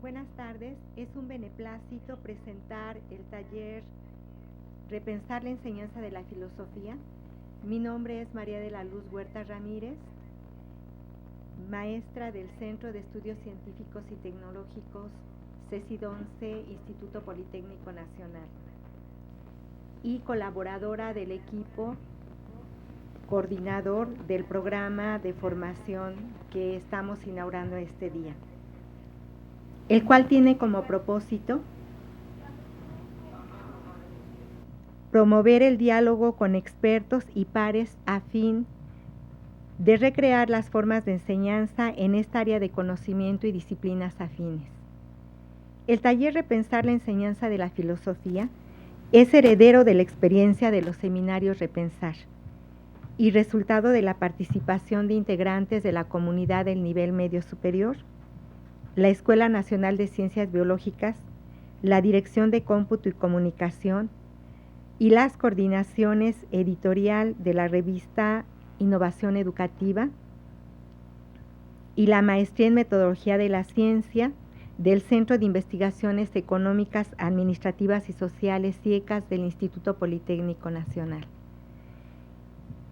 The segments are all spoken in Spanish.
Buenas tardes, es un beneplácito presentar el taller Repensar la enseñanza de la filosofía. Mi nombre es María de la Luz Huerta Ramírez, maestra del Centro de Estudios Científicos y Tecnológicos CECID 11, Instituto Politécnico Nacional, y colaboradora del equipo coordinador del programa de formación que estamos inaugurando este día, el cual tiene como propósito promover el diálogo con expertos y pares a fin de recrear las formas de enseñanza en esta área de conocimiento y disciplinas afines. El taller Repensar la enseñanza de la filosofía es heredero de la experiencia de los seminarios Repensar y resultado de la participación de integrantes de la comunidad del nivel medio superior, la Escuela Nacional de Ciencias Biológicas, la Dirección de Cómputo y Comunicación y las coordinaciones editorial de la revista Innovación Educativa y la Maestría en Metodología de la Ciencia del Centro de Investigaciones Económicas, Administrativas y Sociales CIECAS del Instituto Politécnico Nacional.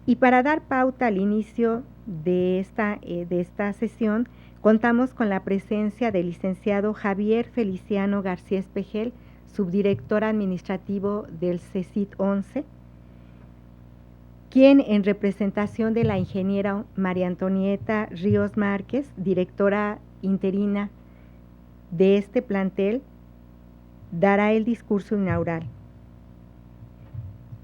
Y para dar pauta al inicio de esta sesión, contamos con la presencia del licenciado Javier Feliciano García Espejel, subdirector administrativo del CECID 11, quien en representación de la ingeniera María Antonieta Ríos Márquez, directora interina de este plantel, dará el discurso inaugural.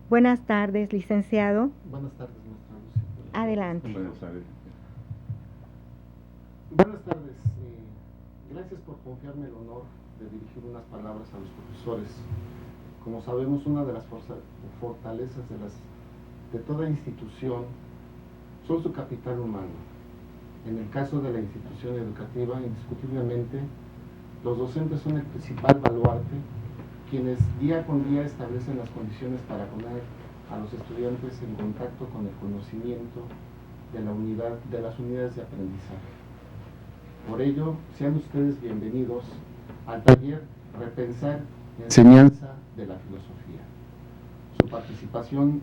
Buenas tardes, licenciado. Buenas tardes, maestra Lucy. Adelante. Buenas tardes. Buenas tardes. Gracias por confiarme el honor de dirigir unas palabras a los profesores. Como sabemos, una de las fortalezas de toda institución son su capital humano. En el caso de la institución educativa, indiscutiblemente, los docentes son el principal baluarte, quienes día con día establecen las condiciones para poner a los estudiantes en contacto con el conocimiento de las unidades de aprendizaje. Por ello, sean ustedes bienvenidos al taller Repensar la enseñanza de la filosofía. Su participación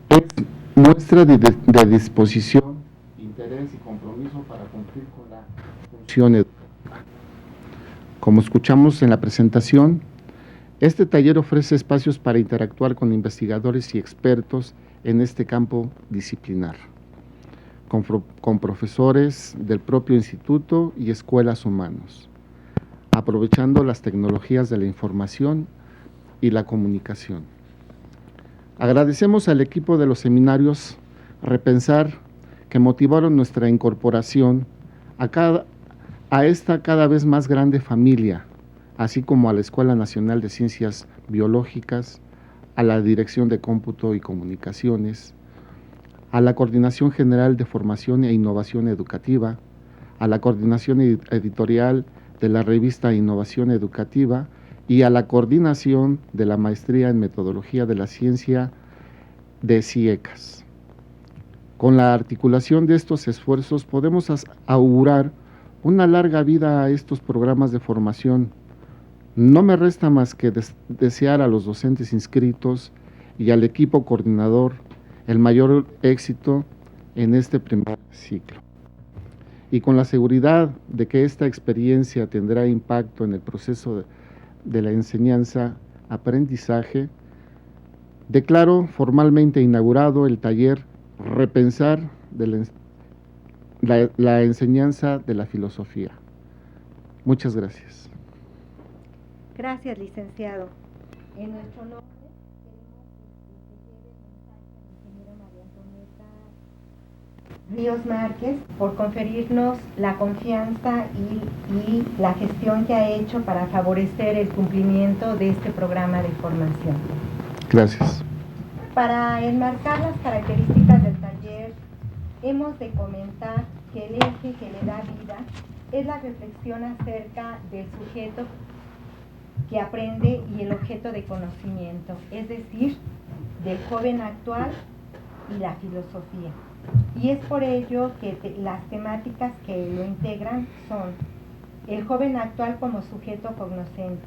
es muestra de disposición, interés y compromiso para cumplir con la función educativa. Como escuchamos en la presentación, este taller ofrece espacios para interactuar con investigadores y expertos en este campo disciplinar, con profesores del propio instituto y escuelas humanos, aprovechando las tecnologías de la información y la comunicación. Agradecemos al equipo de los seminarios Repensar que motivaron nuestra incorporación a esta cada vez más grande familia, así como a la Escuela Nacional de Ciencias Biológicas, a la Dirección de Cómputo y Comunicaciones, a la Coordinación General de Formación e Innovación Educativa, a la Coordinación Editorial de la revista Innovación Educativa y a la Coordinación de la Maestría en Metodología de la Ciencia de CIECAS. Con la articulación de estos esfuerzos podemos augurar una larga vida a estos programas de formación. No me resta más que desear a los docentes inscritos y al equipo coordinador el mayor éxito en este primer ciclo. Y con la seguridad de que esta experiencia tendrá impacto en el proceso de la enseñanza-aprendizaje, declaro formalmente inaugurado el taller Repensar la enseñanza de la filosofía. Muchas gracias. Gracias, licenciado. En nuestro nombre queremos que lleve el mensaje a la ingeniera María Antonieta Ríos Márquez por conferirnos la confianza y la gestión que ha hecho para favorecer el cumplimiento de este programa de formación. Gracias. Para enmarcar las características del taller, hemos de comentar que el eje que le da vida es la reflexión acerca del sujeto que aprende y el objeto de conocimiento, es decir, del joven actual y la filosofía. Y es por ello que las temáticas que lo integran son el joven actual como sujeto cognoscente.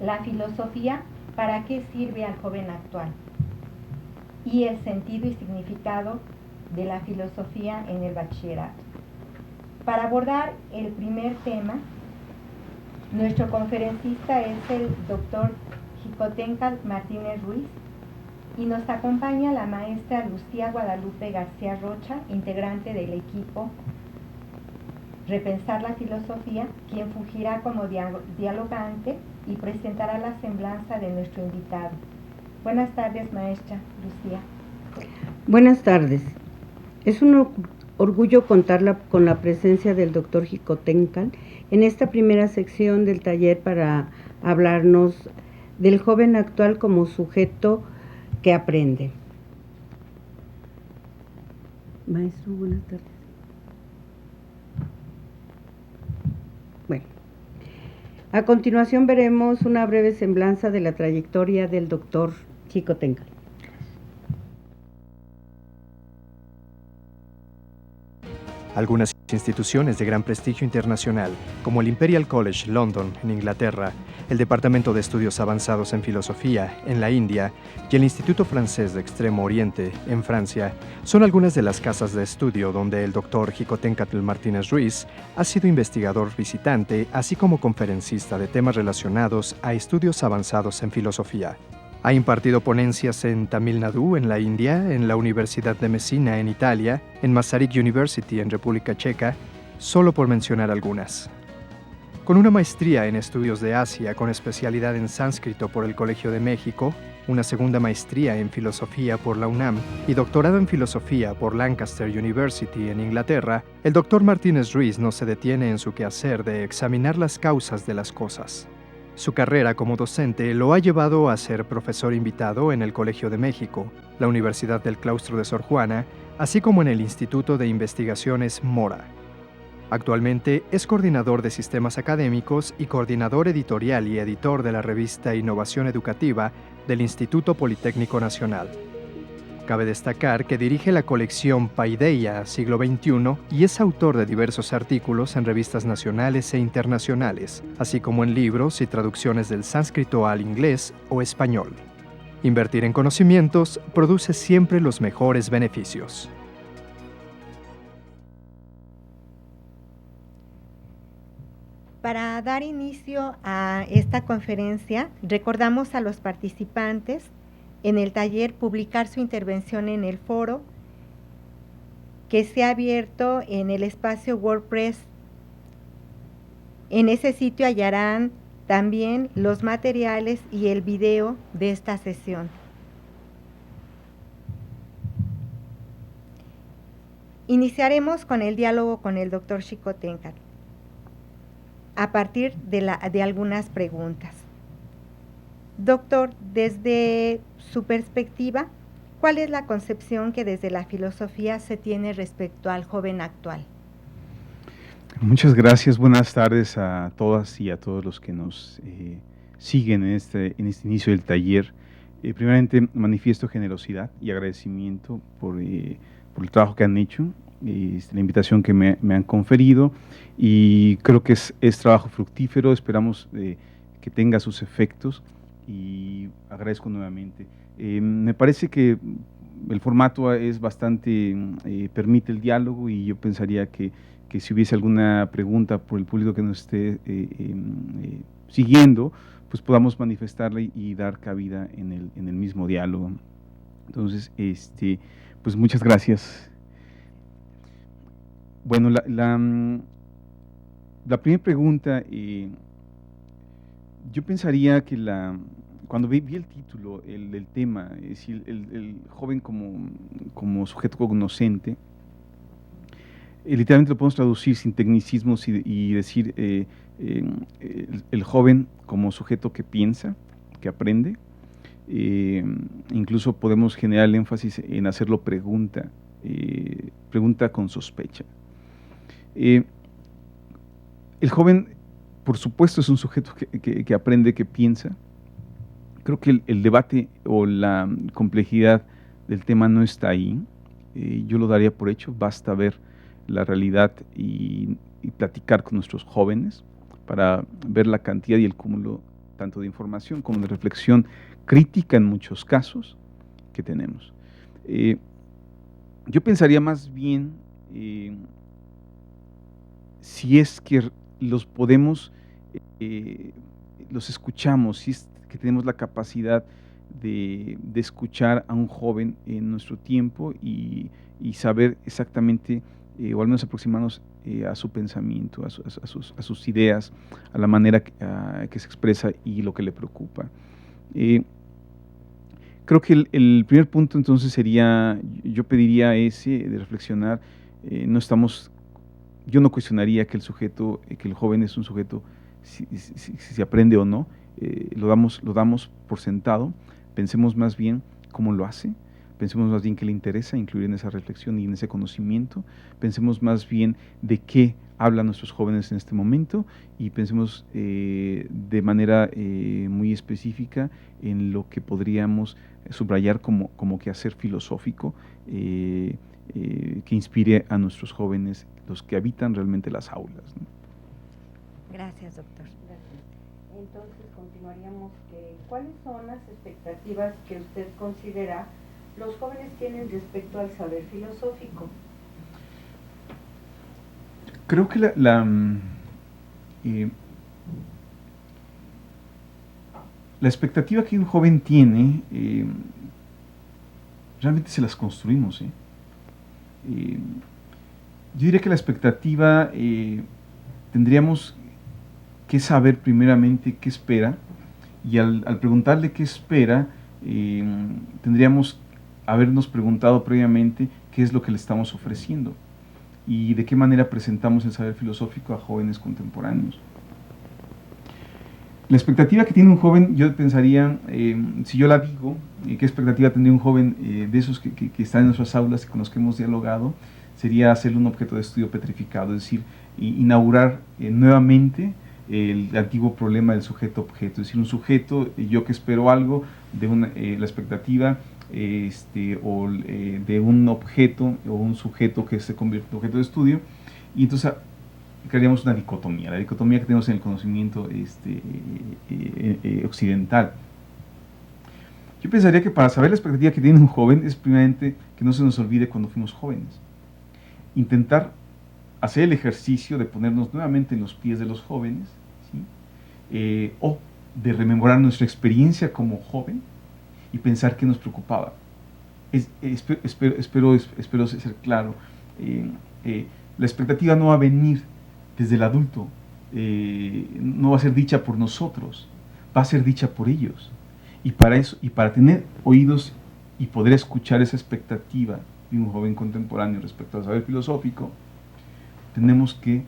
La filosofía, ¿para qué sirve al joven actual? Y el sentido y significado de la filosofía en el bachillerato. Para abordar el primer tema, nuestro conferencista es el doctor Xicoténcatl Martínez Ruiz y nos acompaña la maestra Lucía Guadalupe García Rocha, integrante del equipo Repensar la Filosofía, quien fungirá como dialogante y presentará la semblanza de nuestro invitado. Buenas tardes, maestra Lucía. Buenas tardes. Es un orgullo contar con la presencia del doctor Xicoténcatl en esta primera sección del taller para hablarnos del joven actual como sujeto que aprende. Maestro, buenas tardes. Bueno, a continuación veremos una breve semblanza de la trayectoria del doctor Xicoténcatl. Algunas instituciones de gran prestigio internacional, como el Imperial College London, en Inglaterra, el Departamento de Estudios Avanzados en Filosofía, en la India, y el Instituto Francés de Extremo Oriente, en Francia, son algunas de las casas de estudio donde el doctor Xicoténcatl Martínez Ruiz ha sido investigador visitante, así como conferencista de temas relacionados a estudios avanzados en filosofía. Ha impartido ponencias en Tamil Nadu, en la India, en la Universidad de Messina, en Italia, en Masaryk University, en República Checa, solo por mencionar algunas. Con una maestría en estudios de Asia con especialidad en sánscrito por el Colegio de México, una segunda maestría en filosofía por la UNAM y doctorado en filosofía por Lancaster University en Inglaterra, el doctor Martínez Ruiz no se detiene en su quehacer de examinar las causas de las cosas. Su carrera como docente lo ha llevado a ser profesor invitado en el Colegio de México, la Universidad del Claustro de Sor Juana, así como en el Instituto de Investigaciones Mora. Actualmente es coordinador de sistemas académicos y coordinador editorial y editor de la revista Innovación Educativa del Instituto Politécnico Nacional. Cabe destacar que dirige la colección Paideia Siglo XXI y es autor de diversos artículos en revistas nacionales e internacionales, así como en libros y traducciones del sánscrito al inglés o español. Invertir en conocimientos produce siempre los mejores beneficios. Para dar inicio a esta conferencia, recordamos a los participantes en el taller publicar su intervención en el foro que se ha abierto en el espacio WordPress. En ese sitio hallarán también los materiales y el video de esta sesión. Iniciaremos con el diálogo con el doctor Xicoténcatl a partir de algunas preguntas. Doctor, desde su perspectiva, ¿cuál es la concepción que desde la filosofía se tiene respecto al joven actual? Muchas gracias, buenas tardes a todas y a todos los que nos siguen en este inicio del taller. Primeramente, manifiesto generosidad y agradecimiento por el trabajo que han hecho, la invitación que me han conferido, y creo que es trabajo fructífero. Esperamos que tenga sus efectos y agradezco nuevamente. Me parece que el formato es bastante, permite el diálogo, y yo pensaría que si hubiese alguna pregunta por el público que nos esté siguiendo, pues podamos manifestarla y dar cabida en el mismo diálogo. Entonces, pues muchas gracias. Bueno, la primera pregunta, yo pensaría que cuando vi el título, el tema, es decir, el joven como sujeto cognoscente, literalmente lo podemos traducir sin tecnicismos y decir el joven como sujeto que piensa, que aprende. Incluso podemos generar el énfasis en hacerlo pregunta con sospecha. El joven, por supuesto, es un sujeto que aprende, que piensa. Creo que el debate o la complejidad del tema no está ahí. Yo lo daría por hecho. Basta ver la realidad y platicar con nuestros jóvenes para ver la cantidad y el cúmulo tanto de información como de reflexión crítica en muchos casos que tenemos. Yo pensaría más bien si es que los podemos, los escuchamos, si es que tenemos la capacidad de escuchar a un joven en nuestro tiempo y saber exactamente, o al menos aproximarnos a su pensamiento, a sus ideas, a la manera que se expresa y lo que le preocupa. Creo que el primer punto entonces sería, yo pediría ese de reflexionar, yo no cuestionaría que el joven es un sujeto, si aprende o no, lo damos por sentado. Pensemos más bien cómo lo hace, pensemos más bien qué le interesa incluir en esa reflexión y en ese conocimiento, pensemos más bien de qué hablan nuestros jóvenes en este momento y pensemos de manera muy específica en lo que podríamos subrayar como quehacer filosófico que inspire a nuestros jóvenes, los que habitan realmente las aulas, ¿no? Gracias, doctor. Gracias. Entonces continuaríamos. ¿Cuáles son las expectativas que usted considera los jóvenes tienen respecto al saber filosófico? Creo que la expectativa que un joven tiene, realmente se las construimos. Yo diría que la expectativa tendríamos que saber primeramente qué espera, y al preguntarle qué espera, tendríamos habernos preguntado previamente qué es lo que le estamos ofreciendo y de qué manera presentamos el saber filosófico a jóvenes contemporáneos. La expectativa que tiene un joven, yo pensaría, si yo la digo, qué expectativa tendría un joven de esos que están en nuestras aulas y con los que hemos dialogado, sería hacerle un objeto de estudio petrificado, es decir, inaugurar nuevamente el antiguo problema del sujeto-objeto, es decir, un sujeto, yo que espero algo, la expectativa de un objeto o un sujeto que se convierte en objeto de estudio, y entonces crearíamos una dicotomía, la dicotomía que tenemos en el conocimiento occidental. Yo pensaría que para saber la expectativa que tiene un joven es primeramente que no se nos olvide cuando fuimos jóvenes. Intentar hacer el ejercicio de ponernos nuevamente en los pies de los jóvenes, ¿sí? O de rememorar nuestra experiencia como joven y pensar qué nos preocupaba. Espero ser claro. La expectativa no va a venir desde el adulto, no va a ser dicha por nosotros, va a ser dicha por ellos. Y para eso, y para tener oídos y poder escuchar esa expectativa de un joven contemporáneo respecto al saber filosófico, tenemos que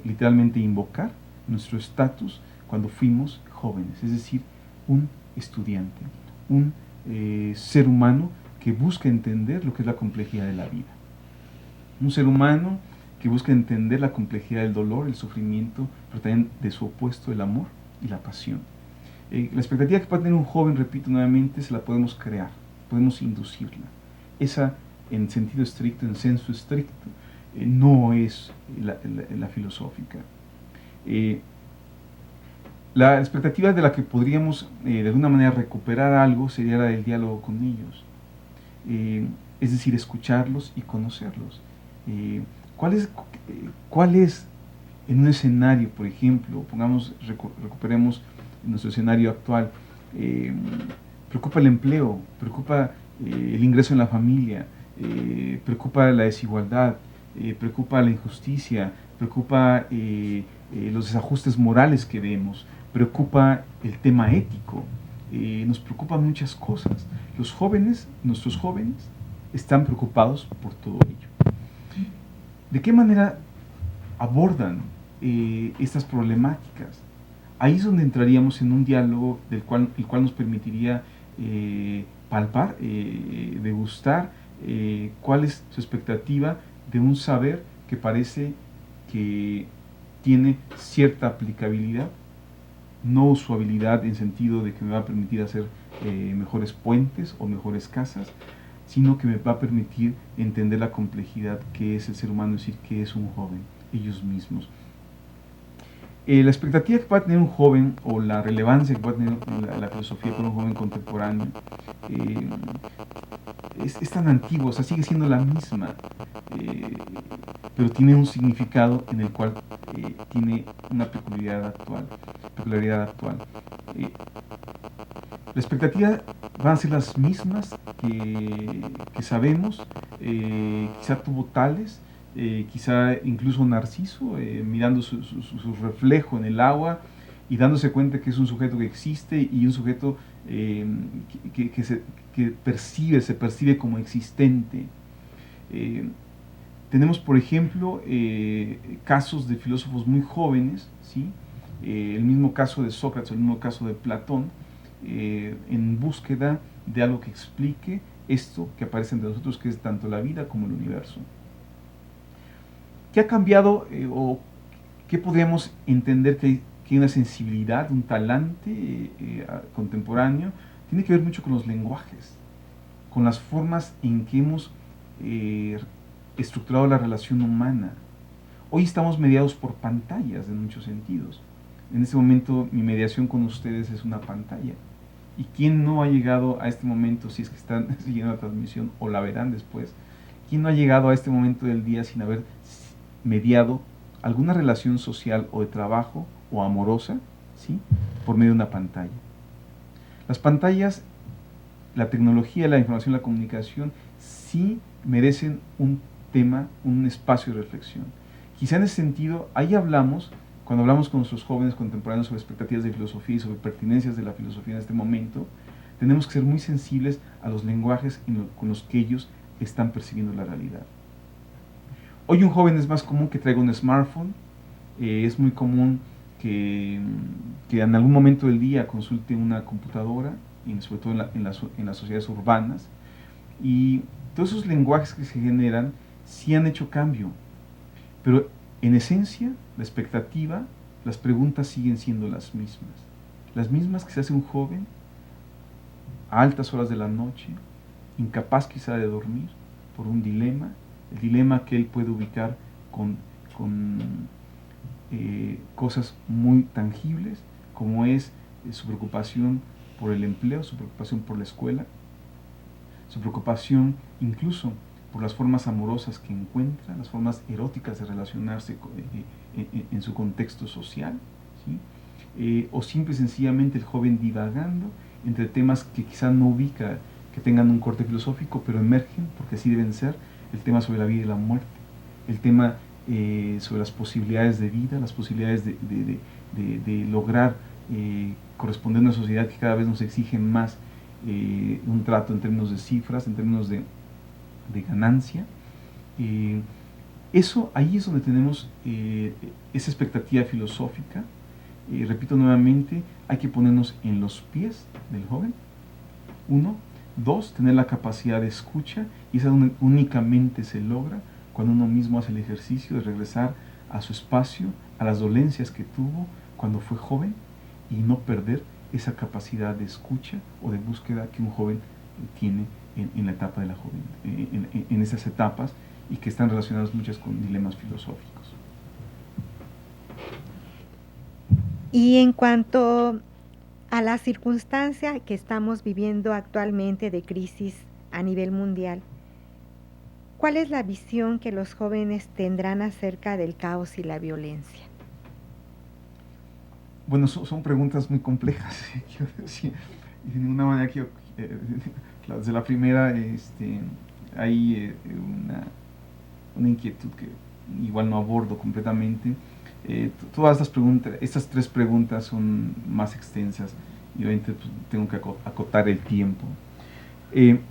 literalmente invocar nuestro estatus cuando fuimos jóvenes, es decir, un estudiante, un ser humano que busca entender lo que es la complejidad de la vida, un ser humano que busca entender la complejidad del dolor, el sufrimiento, pero también de su opuesto, el amor y la pasión. La expectativa que puede tener un joven, repito nuevamente, se la podemos crear, podemos inducirla. Esa, en sentido estricto, en sensu estricto, no es la filosófica. La expectativa de la que podríamos de alguna manera recuperar algo sería la del diálogo con ellos, es decir, escucharlos y conocerlos. ¿Cuál es en un escenario, por ejemplo, recuperemos nuestro escenario actual, preocupa el empleo, preocupa el ingreso en la familia, preocupa la desigualdad, preocupa la injusticia, preocupa los desajustes morales que vemos, preocupa el tema ético, nos preocupan muchas cosas. Los jóvenes, nuestros jóvenes, están preocupados por todo ello. ¿De qué manera abordan estas problemáticas? Ahí es donde entraríamos en un diálogo el cual nos permitiría palpar, degustar cuál es su expectativa de un saber que parece que tiene cierta aplicabilidad, no usabilidad en sentido de que me va a permitir hacer mejores puentes o mejores casas, sino que me va a permitir entender la complejidad que es el ser humano, es decir, que es un joven, ellos mismos. La expectativa que pueda tener un joven o la relevancia que pueda tener la filosofía para un joven contemporáneo es tan antigua, o sea, sigue siendo la misma, pero tiene un significado en el cual tiene una peculiaridad actual. La expectativa van a ser las mismas que sabemos, quizá tuvo Tales, quizá incluso Narciso, mirando su reflejo en el agua y dándose cuenta que es un sujeto que existe y un sujeto que se percibe como existente. Tenemos, por ejemplo, casos de filósofos muy jóvenes, ¿sí? El mismo caso de Sócrates, el mismo caso de Platón, en búsqueda de algo que explique esto que aparece entre nosotros, que es tanto la vida como el universo. ¿Qué ha cambiado o qué podríamos entender que hay una sensibilidad, un talante contemporáneo? Tiene que ver mucho con los lenguajes, con las formas en que hemos estructurado la relación humana. Hoy estamos mediados por pantallas en muchos sentidos. En este momento mi mediación con ustedes es una pantalla. ¿Y quién no ha llegado a este momento, si es que están siguiendo la transmisión o la verán después, quién no ha llegado a este momento del día sin haber mediado alguna relación social o de trabajo o amorosa, ¿sí?, por medio de una pantalla? Las pantallas, la tecnología, la información, la comunicación, sí merecen un tema, un espacio de reflexión. Quizá en ese sentido, ahí hablamos, cuando hablamos con nuestros jóvenes contemporáneos sobre expectativas de filosofía y sobre pertinencias de la filosofía en este momento, tenemos que ser muy sensibles a los lenguajes con los que ellos están percibiendo la realidad. Hoy un joven es más común que traiga un smartphone, es muy común que en algún momento del día consulte una computadora, y sobre todo en las sociedades urbanas, y todos esos lenguajes que se generan sí han hecho cambio, pero en esencia, la expectativa, las preguntas siguen siendo las mismas que se hace un joven a altas horas de la noche, incapaz quizá de dormir por un dilema, el dilema que él puede ubicar con cosas muy tangibles, como es su preocupación por el empleo, su preocupación por la escuela, su preocupación incluso por las formas amorosas que encuentra, las formas eróticas de relacionarse en su contexto social, ¿sí? O simple y sencillamente el joven divagando entre temas que quizá no ubica, que tengan un corte filosófico, pero emergen, porque así deben ser, el tema sobre la vida y la muerte, el tema sobre las posibilidades de vida, las posibilidades de lograr corresponder a una sociedad que cada vez nos exige más un trato en términos de cifras, en términos de ganancia. Ahí es donde tenemos esa expectativa filosófica. Repito nuevamente, hay que ponernos en los pies del joven. 1, 2, tener la capacidad de escucha, y esa únicamente se logra cuando uno mismo hace el ejercicio de regresar a su espacio, a las dolencias que tuvo cuando fue joven, y no perder esa capacidad de escucha o de búsqueda que un joven tiene en la etapa de la joven, en esas etapas, y que están relacionadas muchas con dilemas filosóficos. Y en cuanto a la circunstancia que estamos viviendo actualmente de crisis a nivel mundial, ¿cuál es la visión que los jóvenes tendrán acerca del caos y la violencia? Bueno, son preguntas muy complejas, quiero decir, y de ninguna manera quiero, desde la primera hay una inquietud que igual no abordo completamente. Todas estas tres preguntas son más extensas y obviamente pues, tengo que acotar el tiempo. Me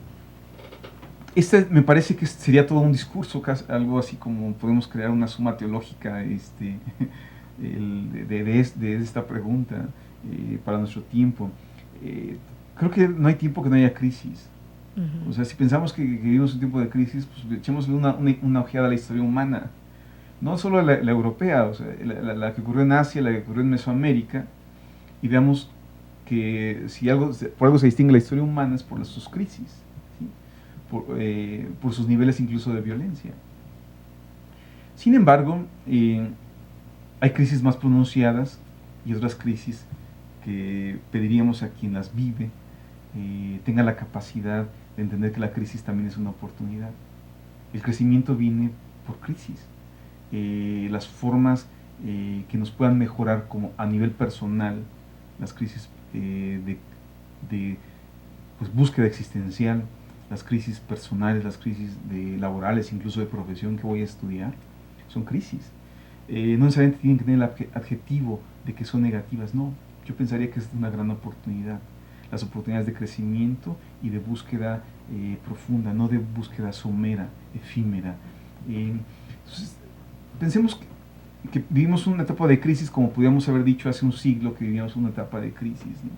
parece que sería todo un discurso, algo así como podemos crear una suma teológica de esta pregunta para nuestro tiempo. Creo que no hay tiempo que no haya crisis. O sea, si pensamos que vivimos un tiempo de crisis, pues echémosle una ojeada a la historia humana. No solo la europea, o sea, la que ocurrió en Asia, la que ocurrió en Mesoamérica, y veamos que si por algo se distingue la historia humana es por sus crisis, ¿sí? por sus niveles incluso de violencia. Sin embargo, hay crisis más pronunciadas y otras crisis que pediríamos a quien las vive tenga la capacidad de entender que la crisis también es una oportunidad. El crecimiento viene por crisis. Las formas que nos puedan mejorar como a nivel personal, las crisis de pues, búsqueda existencial, las crisis personales, las crisis laborales, incluso de profesión que voy a estudiar, son crisis. No necesariamente tienen que tener el adjetivo de que son negativas, no. Yo pensaría que es una gran oportunidad. Las oportunidades de crecimiento y de búsqueda profunda, no de búsqueda somera, efímera. Entonces, pensemos que vivimos una etapa de crisis como podríamos haber dicho hace un siglo que vivíamos una etapa de crisis, ¿no?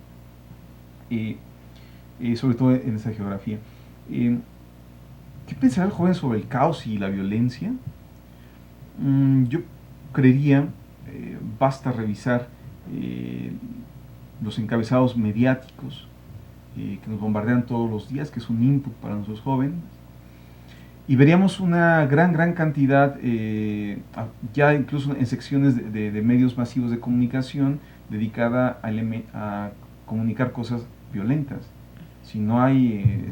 Sobre todo en esta geografía. ¿Qué pensará el joven sobre el caos y la violencia? Yo creería, basta revisar los encabezados mediáticos que nos bombardean todos los días, que es un input para nuestros jóvenes, y veríamos una gran cantidad, ya incluso en secciones de medios masivos de comunicación, dedicada a comunicar cosas violentas. Si no hay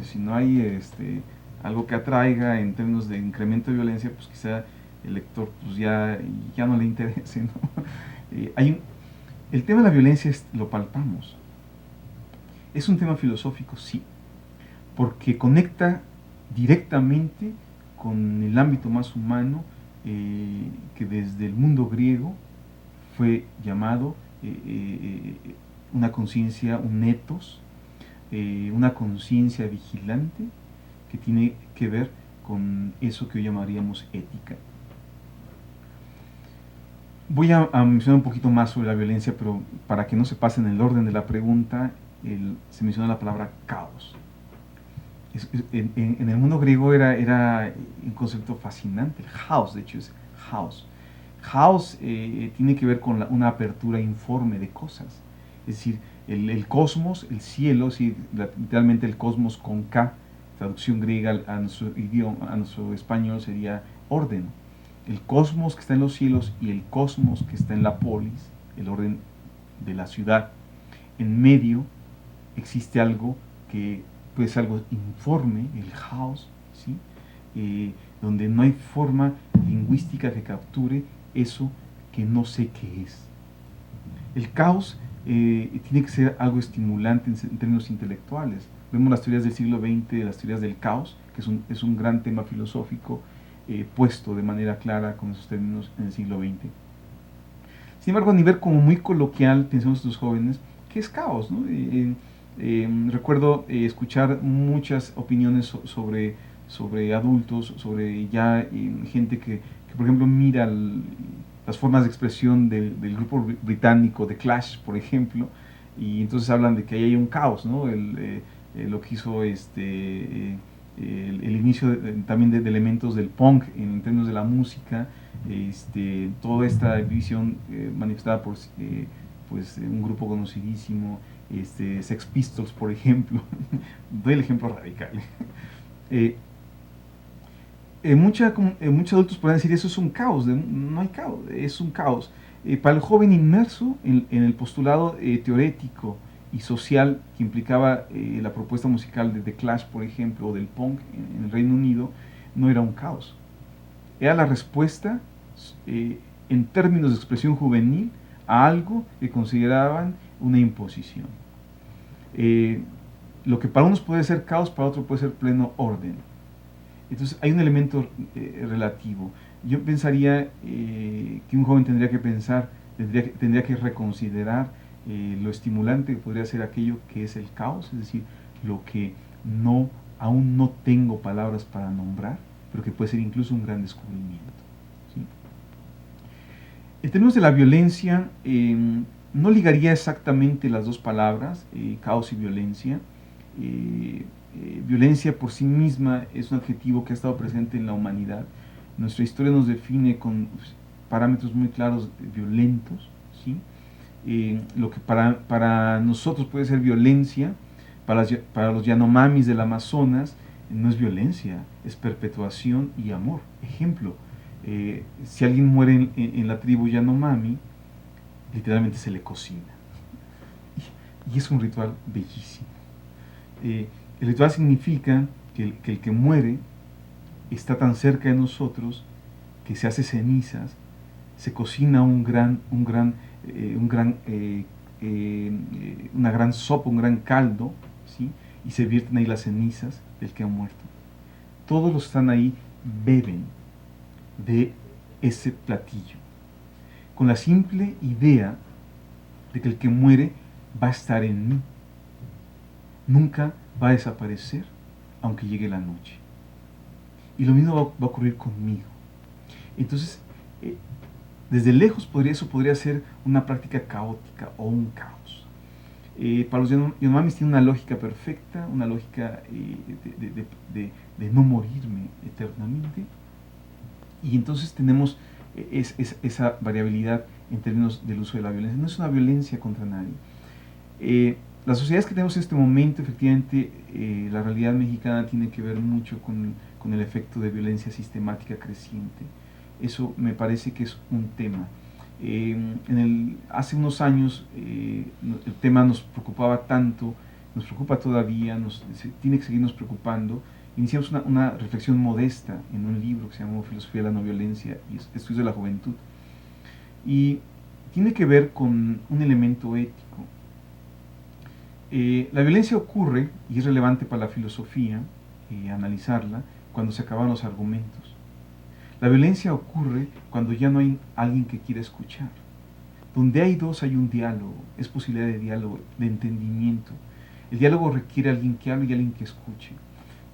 algo que atraiga en términos de incremento de violencia, pues quizá el lector pues ya no le interese, ¿no? El tema de la violencia lo palpamos. Es un tema filosófico, sí, porque conecta directamente con el ámbito más humano que desde el mundo griego fue llamado una conciencia, un ethos, una conciencia vigilante que tiene que ver con eso que hoy llamaríamos ética. Voy a mencionar un poquito más sobre la violencia, pero para que no se pase en el orden de la pregunta, se menciona la palabra caos. En el mundo griego era un concepto fascinante. El caos, de hecho, es caos. Caos tiene que ver con una apertura informe de cosas. Es decir, el cosmos, el cielo, literalmente el cosmos con K, traducción griega a nuestro idioma, a nuestro español sería orden. El cosmos que está en los cielos y el cosmos que está en la polis, el orden de la ciudad. En medio existe algo que puede ser algo informe, el caos, ¿sí? Donde no hay forma lingüística que capture eso que no sé qué es. El caos tiene que ser algo estimulante en términos intelectuales. Vemos las teorías del siglo XX, las teorías del caos, que es un gran tema filosófico puesto de manera clara con esos términos en el siglo XX. Sin embargo, a nivel como muy coloquial, pensamos estos jóvenes, ¿qué es caos? ¿No? Recuerdo escuchar muchas opiniones sobre adultos, sobre ya gente que, por ejemplo, mira las formas de expresión del grupo británico The Clash, por ejemplo, y entonces hablan de que ahí hay un caos, ¿no? Lo que hizo el inicio también de elementos del punk en términos de la música, toda esta visión manifestada por un grupo conocidísimo, Sex Pistols, por ejemplo. Doy el ejemplo radical. Muchos adultos podrían decir eso es un caos. No hay caos, es un caos. Para el joven inmerso en el postulado teorético y social que implicaba la propuesta musical de The Clash, por ejemplo, o del punk en el Reino Unido, no era un caos. Era la respuesta en términos de expresión juvenil a algo que consideraban una imposición. Lo que para unos puede ser caos, para otros puede ser pleno orden. Entonces hay un elemento relativo. Yo pensaría que un joven tendría que pensar, tendría que reconsiderar lo estimulante que podría ser aquello que es el caos, es decir, lo que aún no tengo palabras para nombrar, pero que puede ser incluso un gran descubrimiento, ¿sí? En términos de la violencia, no ligaría exactamente las dos palabras, caos y violencia. Violencia por sí misma es un adjetivo que ha estado presente en la humanidad. Nuestra historia nos define con parámetros muy claros violentos, ¿sí? Lo que para nosotros puede ser violencia, para los Yanomamis del Amazonas no es violencia, es perpetuación y amor. Ejemplo, si alguien muere en la tribu Yanomami, literalmente se le cocina. Y es un ritual bellísimo. El ritual significa que el que muere está tan cerca de nosotros que se hace cenizas, se cocina una gran sopa, un gran caldo, ¿sí? Y se vierten ahí las cenizas del que ha muerto. Todos los que están ahí beben de ese platillo, con la simple idea de que el que muere va a estar en mí, nunca va a desaparecer, aunque llegue la noche. Y lo mismo va a ocurrir conmigo. Entonces, desde lejos eso podría ser una práctica caótica o un caos. Para los Yanomamis tiene una lógica perfecta, una lógica de no morirme eternamente. Y entonces tenemos esa variabilidad en términos del uso de la violencia. No es una violencia contra nadie. Las sociedades que tenemos en este momento, efectivamente, la realidad mexicana tiene que ver mucho con el efecto de violencia sistemática creciente. Eso me parece que es un tema. Hace unos años el tema nos preocupaba tanto, nos preocupa todavía, tiene que seguirnos preocupando. Iniciamos una reflexión modesta en un libro que se llamó Filosofía de la no violencia y Estudios de la Juventud. Y tiene que ver con un elemento ético. La violencia ocurre, y es relevante para la filosofía analizarla, cuando se acaban los argumentos. La violencia ocurre cuando ya no hay alguien que quiera escuchar. Donde hay dos hay un diálogo, es posibilidad de diálogo, de entendimiento. El diálogo requiere a alguien que hable y a alguien que escuche.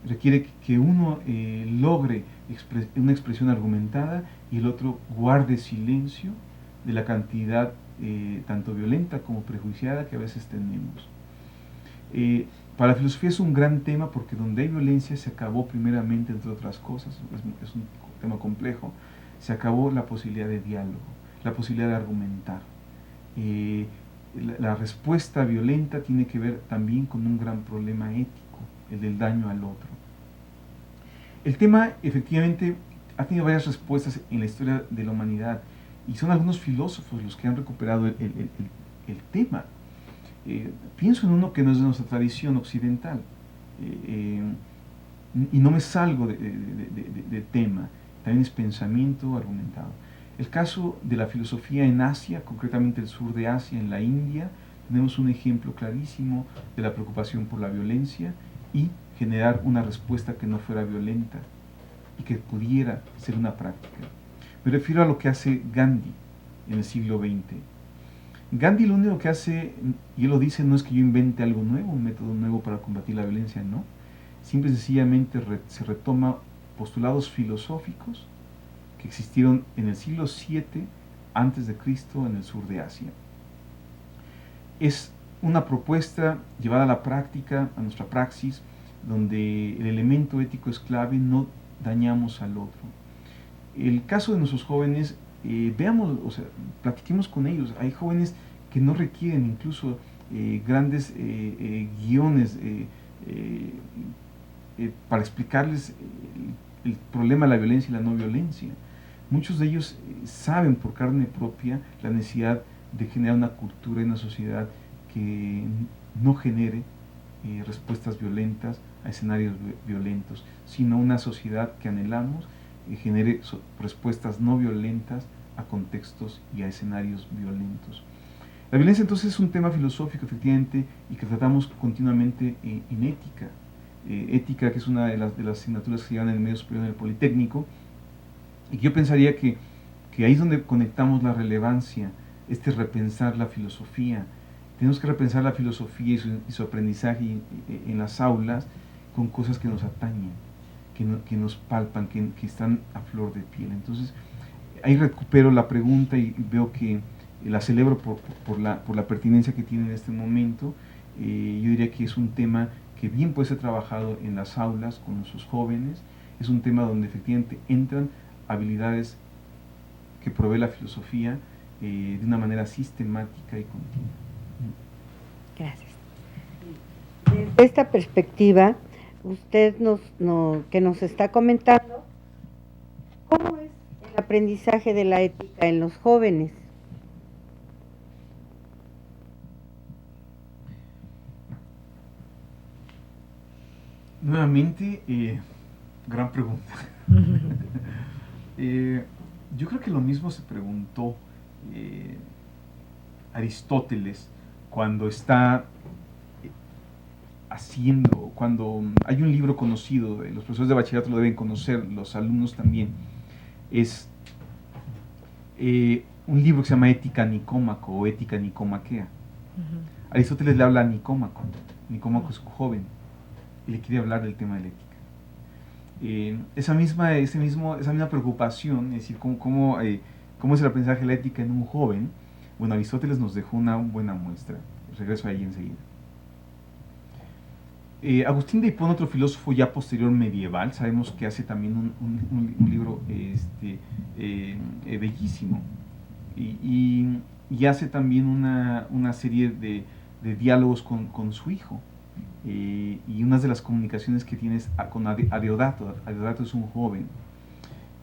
Requiere que uno logre una expresión argumentada y el otro guarde silencio de la cantidad tanto violenta como prejuiciada que a veces tenemos. Para la filosofía es un gran tema porque donde hay violencia se acabó primeramente, entre otras cosas, es un tema complejo, se acabó la posibilidad de diálogo, la posibilidad de argumentar. La respuesta violenta tiene que ver también con un gran problema ético, el del daño al otro. El tema efectivamente ha tenido varias respuestas en la historia de la humanidad y son algunos filósofos los que han recuperado el tema. Pienso en uno que no es de nuestra tradición occidental y no me salgo de tema, también es pensamiento argumentado. El caso de la filosofía en Asia, concretamente el sur de Asia, en la India, tenemos un ejemplo clarísimo de la preocupación por la violencia y generar una respuesta que no fuera violenta y que pudiera ser una práctica. Me refiero a lo que hace Gandhi en el siglo XX. Gandhi lo único que hace, y él lo dice, no es que yo invente algo nuevo, un método nuevo para combatir la violencia, no. Simple y sencillamente se retoma postulados filosóficos que existieron en el siglo VII antes de Cristo en el sur de Asia. Es una propuesta llevada a la práctica, a nuestra praxis, donde el elemento ético es clave, no dañamos al otro. El caso de nuestros jóvenes, veamos, o sea, platiquemos con ellos. Hay jóvenes que no requieren incluso grandes guiones para explicarles el problema de la violencia y la no violencia. Muchos de ellos saben por carne propia la necesidad de generar una cultura y una sociedad que no genere respuestas violentas a escenarios violentos, sino una sociedad que anhelamos genere respuestas no violentas a contextos y a escenarios violentos. La violencia entonces es un tema filosófico efectivamente y que tratamos continuamente en ética. Ética, que es una de las asignaturas que se llevan en el medio superior del Politécnico, y que yo pensaría que ahí es donde conectamos la relevancia, repensar la filosofía. Tenemos que repensar la filosofía y su aprendizaje en las aulas con cosas que nos atañen, que nos palpan, que están a flor de piel. Entonces, ahí recupero la pregunta y veo que la celebro por la pertinencia que tiene en este momento. Yo diría que es un tema que bien puede ser trabajado en las aulas con nuestros jóvenes. Es un tema donde efectivamente entran habilidades que provee la filosofía de una manera sistemática y continua. Gracias. Desde esta perspectiva, usted que nos está comentando, ¿cómo es el aprendizaje de la ética en los jóvenes? Nuevamente, gran pregunta. Yo creo que lo mismo se preguntó Aristóteles cuando está cuando hay un libro conocido, los profesores de bachillerato lo deben conocer, los alumnos también, es un libro que se llama Ética Nicómaco o Ética Nicomaquea. Aristóteles le habla a Nicómaco. Nicómaco es joven y le quiere hablar del tema de la ética. Esa misma preocupación, es decir, cómo es el aprendizaje de la ética en un joven. Bueno, Aristóteles nos dejó una buena muestra. Regreso ahí enseguida. Agustín de Hipona, otro filósofo ya posterior medieval, sabemos que hace también un libro bellísimo y hace también una serie de diálogos con su hijo. Y una de las comunicaciones que tiene es con Adeodato. Adeodato es un joven.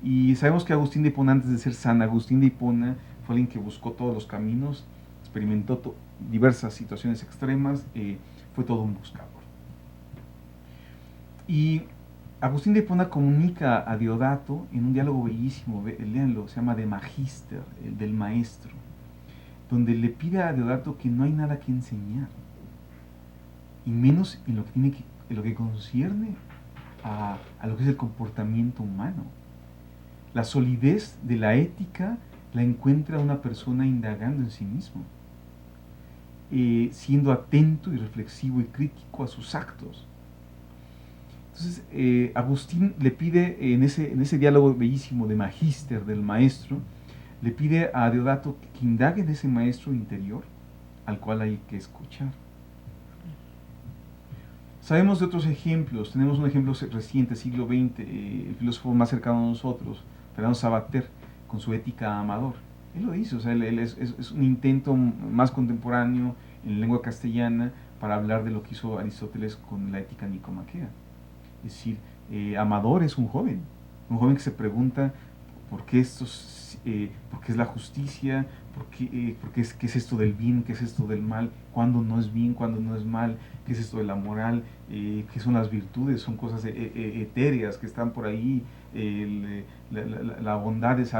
Y sabemos que Agustín de Hipona, antes de ser San Agustín de Hipona, fue alguien que buscó todos los caminos, experimentó diversas situaciones extremas, fue todo un buscador. Y Agustín de Hipona comunica a Adeodato en un diálogo bellísimo, léanlo, se llama De Magister, el del maestro, donde le pide a Adeodato que no hay nada que enseñar, y menos en lo que concierne a lo que es el comportamiento humano. La solidez de la ética la encuentra una persona indagando en sí mismo, siendo atento y reflexivo y crítico a sus actos. Entonces, Agustín le pide en ese diálogo bellísimo de Magíster, del maestro, le pide a Adeodato que indague en ese maestro interior al cual hay que escuchar. Sabemos de otros ejemplos. Tenemos un ejemplo reciente, siglo XX, el filósofo más cercano a nosotros, Fernando Savater, con su Ética Amador. Él lo dice, o sea, él es un intento más contemporáneo en lengua castellana para hablar de lo que hizo Aristóteles con la Ética Nicomaquea. Es decir, Amador es un joven que se pregunta por qué por qué es la justicia, qué es esto del bien, qué es esto del mal, cuándo no es bien, cuándo no es mal, qué es esto de la moral, qué son las virtudes, son cosas etéreas que están por ahí. La bondad es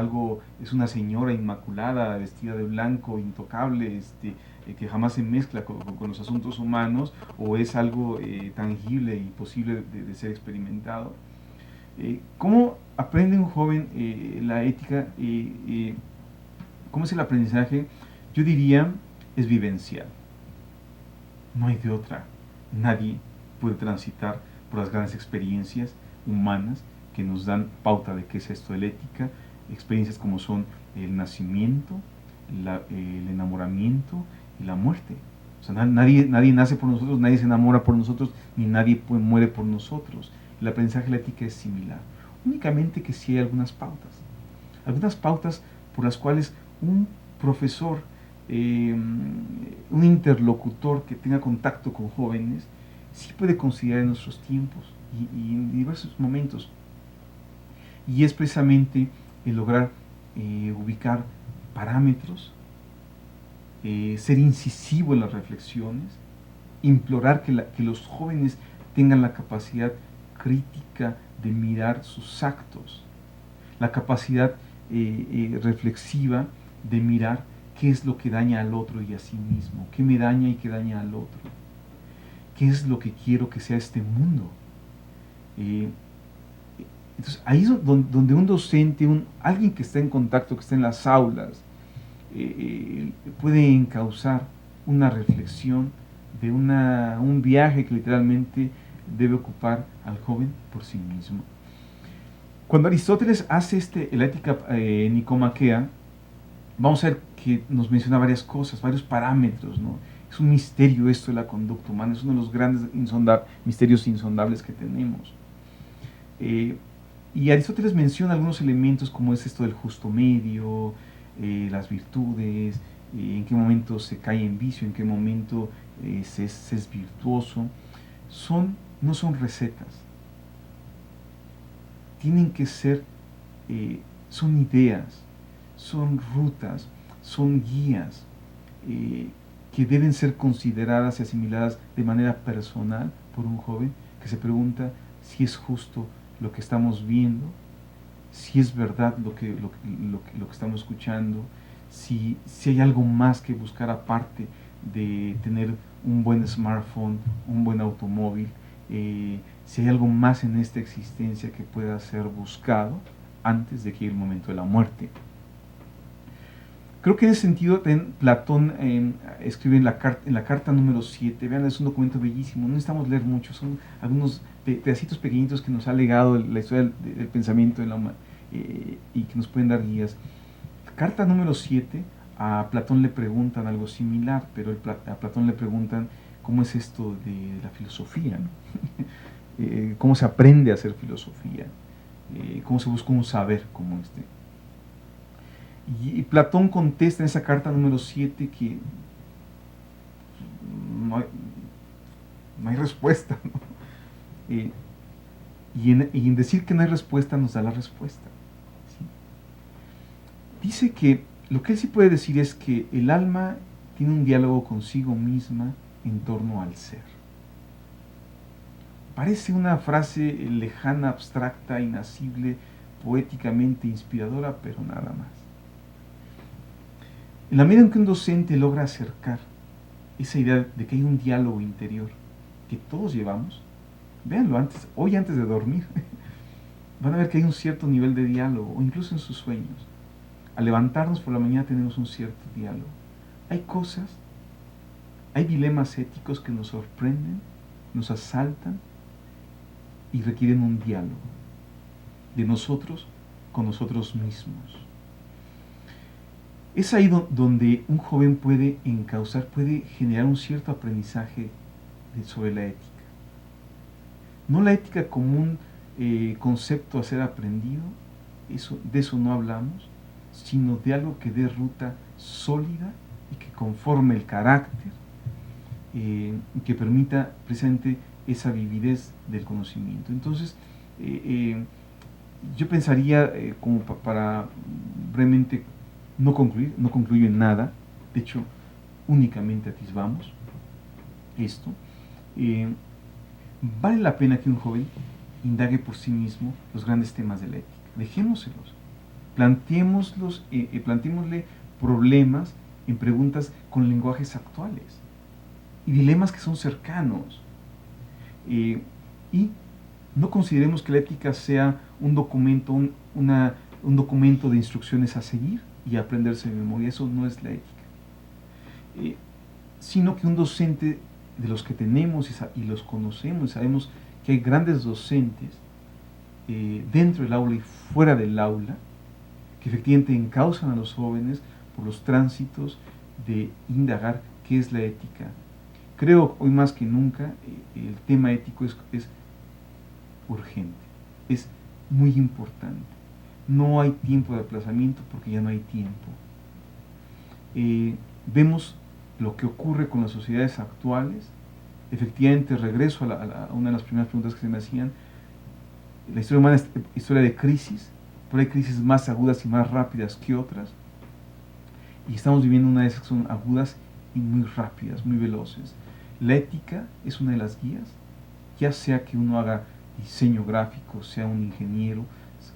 una señora inmaculada, vestida de blanco, intocable, que jamás se mezcla con los asuntos humanos, o es algo tangible y posible de ser experimentado. ¿Cómo aprende un joven la ética? ¿Cómo es el aprendizaje? Yo diría, es vivencial. No hay de otra. Nadie puede transitar por las grandes experiencias humanas que nos dan pauta de qué es esto de la ética, experiencias como son el nacimiento, el enamoramiento y la muerte. O sea, nadie nace por nosotros, nadie se enamora por nosotros, ni nadie muere por nosotros. El aprendizaje de la ética es similar, únicamente que sí hay algunas pautas por las cuales un profesor, un interlocutor que tenga contacto con jóvenes, sí puede considerar en nuestros tiempos y en diversos momentos. Y es precisamente el lograr ubicar parámetros, ser incisivo en las reflexiones, implorar que los jóvenes tengan la capacidad crítica de mirar sus actos, la capacidad reflexiva de mirar qué es lo que daña al otro y a sí mismo, qué me daña y qué daña al otro, qué es lo que quiero que sea este mundo. Entonces ahí es donde un docente, alguien que está en contacto, que está en las aulas, puede encauzar una reflexión de un viaje que literalmente debe ocupar al joven por sí mismo. Cuando Aristóteles hace la ética nicomaquea, vamos a ver que nos menciona varias cosas, varios parámetros, ¿no? Es un misterio esto de la conducta humana, es uno de los grandes misterios insondables que tenemos. Y Aristóteles menciona algunos elementos como es esto del justo medio, las virtudes, en qué momento se cae en vicio, en qué momento se es virtuoso. Son no son recetas. Tienen que ser, son ideas, son rutas, son guías que deben ser consideradas y asimiladas de manera personal por un joven que se pregunta si es justo lo que estamos viendo, si es verdad lo que estamos escuchando, si hay algo más que buscar aparte de tener un buen smartphone, un buen automóvil, si hay algo más en esta existencia que pueda ser buscado antes de que llegue el momento de la muerte. Creo que en ese sentido Platón escribe en la carta número 7, vean, es un documento bellísimo, no necesitamos leer mucho, son algunos pedacitos pequeñitos que nos ha legado la historia del pensamiento y que nos pueden dar guías. Carta número 7, a Platón le preguntan algo similar, pero a Platón le preguntan cómo es esto de la filosofía, ¿no? Cómo se aprende a hacer filosofía, cómo se busca un saber como este. Y Platón contesta en esa carta número 7 que no hay respuesta, ¿no? Y en decir que no hay respuesta nos da la respuesta, ¿sí? Dice que lo que él sí puede decir es que el alma tiene un diálogo consigo misma en torno al ser. Parece una frase lejana, abstracta, inacible, poéticamente inspiradora, pero nada más. En la medida en que un docente logra acercar esa idea de que hay un diálogo interior que todos llevamos, véanlo hoy antes de dormir, van a ver que hay un cierto nivel de diálogo, o incluso en sus sueños. Al levantarnos por la mañana tenemos un cierto diálogo. Hay cosas, hay dilemas éticos que nos sorprenden, nos asaltan y requieren un diálogo de nosotros con nosotros mismos. Es ahí donde un joven puede encauzar, puede generar un cierto aprendizaje sobre la ética. No la ética como un concepto a ser aprendido, de eso no hablamos, sino de algo que dé ruta sólida y que conforme el carácter, y que permita precisamente esa vividez del conocimiento. Entonces, yo pensaría, como para brevemente no concluyo en nada, de hecho, únicamente atisbamos esto. Vale la pena que un joven indague por sí mismo los grandes temas de la ética. Dejémoselos, planteémosle problemas en preguntas con lenguajes actuales y dilemas que son cercanos. Y no consideremos que la ética sea un documento, un documento de instrucciones a seguir y aprenderse de memoria. Eso no es la ética, sino que un docente de los que tenemos y los conocemos, sabemos que hay grandes docentes dentro del aula y fuera del aula que efectivamente encauzan a los jóvenes por los tránsitos de indagar qué es la ética. Creo hoy más que nunca el tema ético es urgente, es muy importante. No hay tiempo de aplazamiento porque ya no hay tiempo. Vemos lo que ocurre con las sociedades actuales. Efectivamente, regreso a una de las primeras preguntas que se me hacían. La historia humana es historia de crisis, pero hay crisis más agudas y más rápidas que otras. Y estamos viviendo una de esas que son agudas y muy rápidas, muy veloces. La ética es una de las guías, ya sea que uno haga diseño gráfico, sea un ingeniero,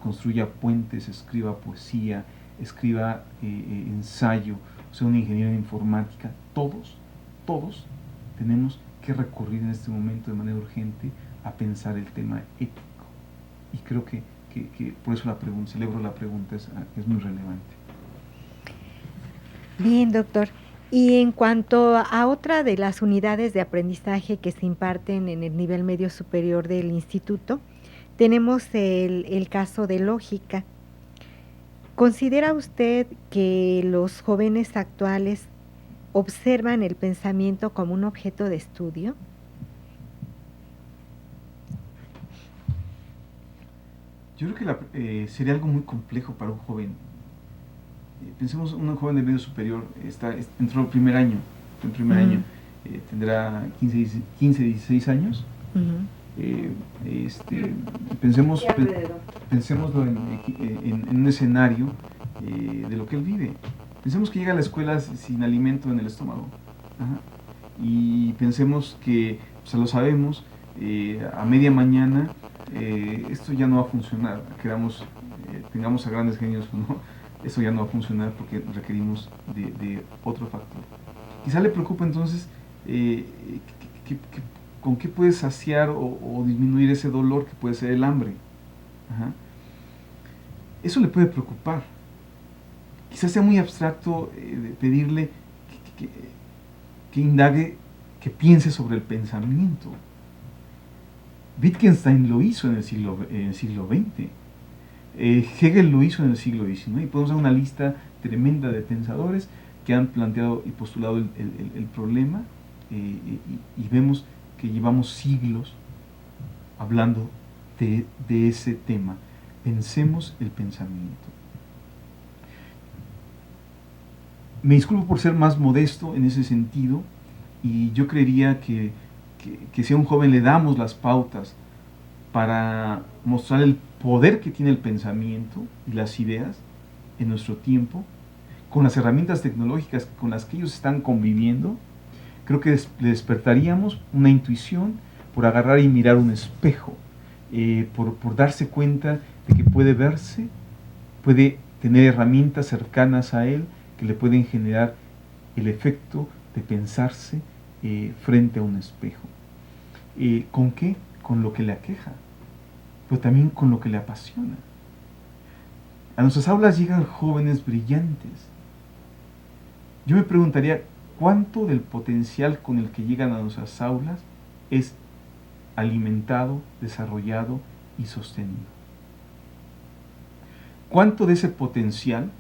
construya puentes, escriba poesía, escriba ensayo, sea un ingeniero en informática, todos tenemos que recurrir en este momento de manera urgente a pensar el tema ético. Y creo que por eso celebro la pregunta, es muy relevante. Bien, doctor. Y en cuanto a otra de las unidades de aprendizaje que se imparten en el nivel medio superior del instituto, tenemos el caso de lógica. ¿Considera usted que los jóvenes actuales observan el pensamiento como un objeto de estudio? Yo creo que sería algo muy complejo para un joven. Pensemos en un joven de medio superior, entró el primer año, tendrá 15, 16 años. Pensémoslo en un escenario de lo que él vive. Pensemos que llega a la escuela sin alimento en el estómago. Ajá. Y pensemos que, pues lo sabemos, a media mañana esto ya no va a funcionar. Tengamos a grandes genios o no, esto ya no va a funcionar porque requerimos de otro factor. Quizá le preocupa entonces con qué puede saciar o disminuir ese dolor que puede ser el hambre. Ajá. Eso le puede preocupar. Quizás sea muy abstracto pedirle que indague, que piense sobre el pensamiento. Wittgenstein lo hizo en el siglo XX. Hegel lo hizo en el siglo XIX. Y podemos dar una lista tremenda de pensadores que han planteado y postulado el problema, y vemos que llevamos siglos hablando de ese tema. Pensemos el pensamiento. Me disculpo por ser más modesto en ese sentido, y yo creería que si a un joven le damos las pautas para mostrar el poder que tiene el pensamiento y las ideas en nuestro tiempo, con las herramientas tecnológicas con las que ellos están conviviendo, creo que le despertaríamos una intuición por agarrar y mirar un espejo, por darse cuenta de que puede verse, puede tener herramientas cercanas a él que le pueden generar el efecto de pensarse frente a un espejo. ¿Con qué? Con lo que le aqueja, pero también con lo que le apasiona. A nuestras aulas llegan jóvenes brillantes. Yo me preguntaría, ¿cuánto del potencial con el que llegan a nuestras aulas es alimentado, desarrollado y sostenido? ¿Cuánto de ese potencial,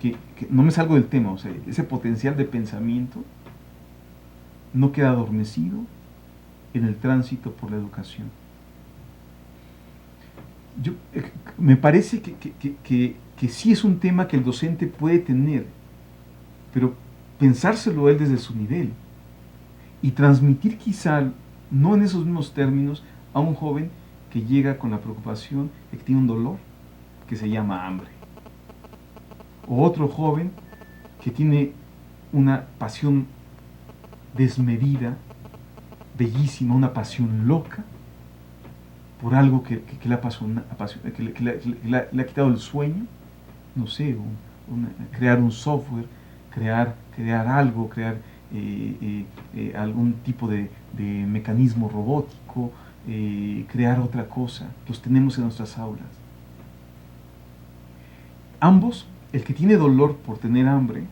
que no me salgo del tema, o sea, ese potencial de pensamiento no queda adormecido en el tránsito por la educación? Me parece que sí es un tema que el docente puede tener, pero pensárselo él desde su nivel y transmitir quizá, no en esos mismos términos, a un joven que llega con la preocupación de que tiene un dolor que se llama hambre, o otro joven que tiene una pasión desmedida, bellísima, una pasión loca por algo que le ha quitado el sueño, no sé, crear un software, crear algo, crear algún tipo de mecanismo robótico, crear otra cosa. Los tenemos en nuestras aulas. Ambos, el que tiene dolor por tener hambre,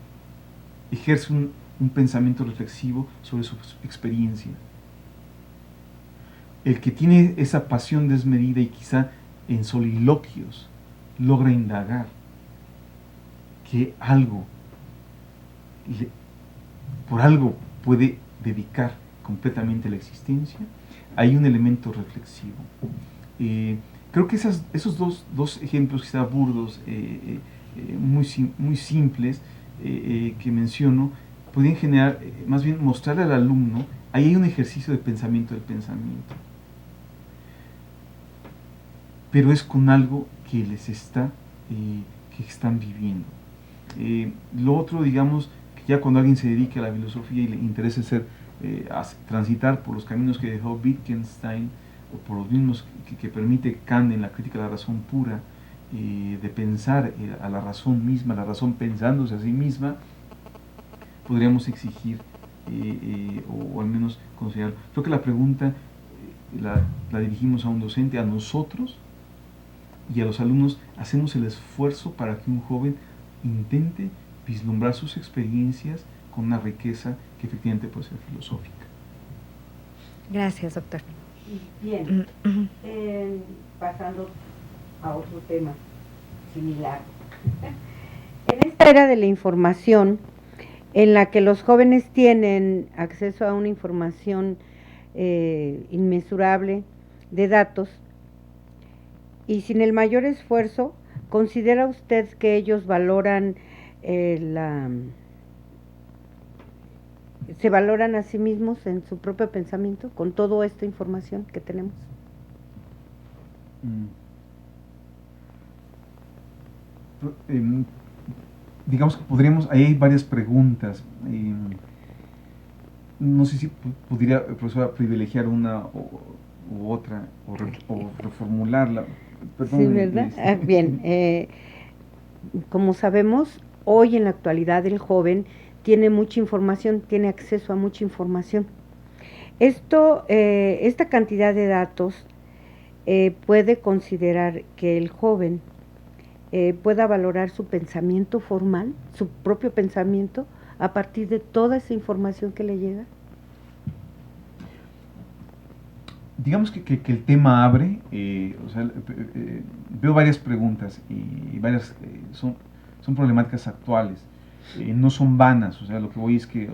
ejerce un pensamiento reflexivo sobre su experiencia. El que tiene esa pasión desmedida y quizá en soliloquios logra indagar que por algo puede dedicar completamente la existencia, hay un elemento reflexivo. Creo que esos dos ejemplos quizá burdos, muy simples, que menciono, pueden generar, más bien mostrarle al alumno, ahí hay un ejercicio de pensamiento del pensamiento, pero es con algo que que están viviendo. Lo otro, digamos, que ya cuando alguien se dedique a la filosofía y le interese transitar por los caminos que dejó Wittgenstein, o por los mismos que permite Kant en la crítica de la razón pura, de pensar a la razón misma, la razón pensándose a sí misma, podríamos exigir o al menos considerarlo. Creo que la pregunta la dirigimos a un docente, a nosotros y a los alumnos. Hacemos el esfuerzo para que un joven intente vislumbrar sus experiencias con una riqueza que efectivamente puede ser filosófica. Gracias, doctor. Bien, pasando a otro tema similar. En esta era de la información, en la que los jóvenes tienen acceso a una información inmensurable de datos, y sin el mayor esfuerzo, ¿considera usted que ellos valoran se valoran a sí mismos en su propio pensamiento con toda esta información que tenemos. Digamos que podríamos, ahí hay varias preguntas. No sé si pudiera, profesora, privilegiar una u otra o reformularla. Perdón, Sí, ¿verdad? Bien, como sabemos, hoy en la actualidad el joven tiene mucha información, tiene acceso a mucha información. Esta cantidad de datos puede considerar que el joven pueda valorar su pensamiento formal, su propio pensamiento, a partir de toda esa información que le llega. Digamos que el tema abre, o sea, veo varias preguntas y varias son problemáticas actuales, no son vanas, o sea, lo que voy es que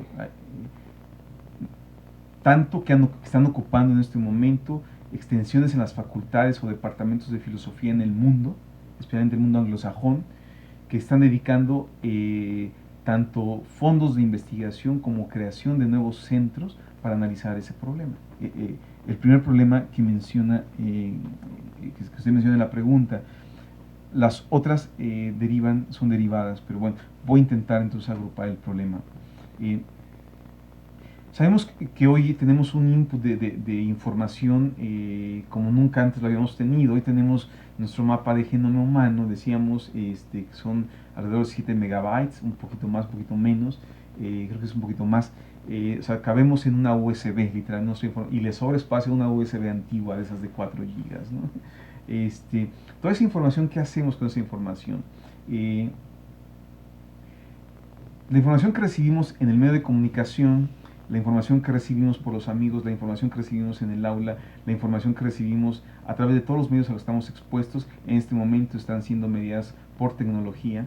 tanto que están ocupando en este momento extensiones en las facultades o departamentos de filosofía en el mundo, especialmente el mundo anglosajón, que están dedicando tanto fondos de investigación como creación de nuevos centros para analizar ese problema. El primer problema que menciona, que usted menciona en la pregunta, las otras son derivadas, pero bueno, voy a intentar entonces agrupar el problema. Sabemos que hoy tenemos un input de información como nunca antes lo habíamos tenido. Hoy tenemos nuestro mapa de genoma humano, decíamos que son alrededor de 7 megabytes, un poquito más, un poquito menos, creo que es un poquito más. O sea, cabemos en una USB, literal, y le sobra espacio a una USB antigua de esas de 4 gigas, ¿no? Toda esa información, ¿qué hacemos con esa información? La información que recibimos en el medio de comunicación, la información que recibimos por los amigos, la información que recibimos en el aula, la información que recibimos a través de todos los medios a los que estamos expuestos, en este momento están siendo mediadas por tecnología,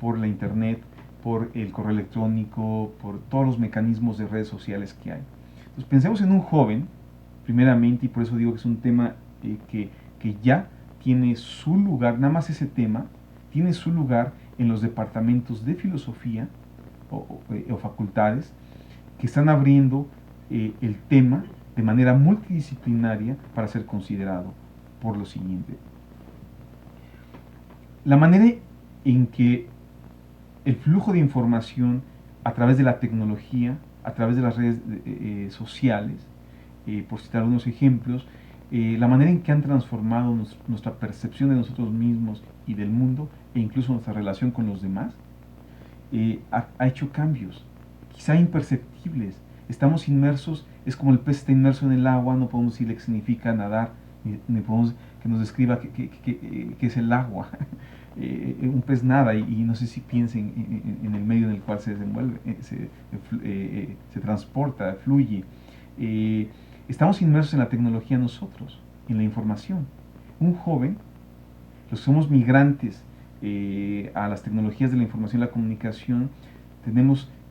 por la internet, por el correo electrónico, por todos los mecanismos de redes sociales que hay. Entonces pensemos en un joven, primeramente, y por eso digo que es un tema que ya tiene su lugar, nada más ese tema, tiene su lugar en los departamentos de filosofía o facultades, que están abriendo el tema de manera multidisciplinaria para ser considerado por lo siguiente. La manera en que el flujo de información a través de la tecnología, a través de las redes sociales, por citar algunos ejemplos, la manera en que han transformado nuestra percepción de nosotros mismos y del mundo, e incluso nuestra relación con los demás, ha hecho cambios, quizá imperceptibles. Estamos inmersos, es como el pez está inmerso en el agua, no podemos decirle qué significa nadar, ni podemos que nos describa qué es el agua. Un pez nada y no sé si piensen en el medio en el cual se desenvuelve, se transporta, fluye. Estamos inmersos en la tecnología nosotros, en la información. Un joven, los que somos migrantes a las tecnologías de la información y la comunicación,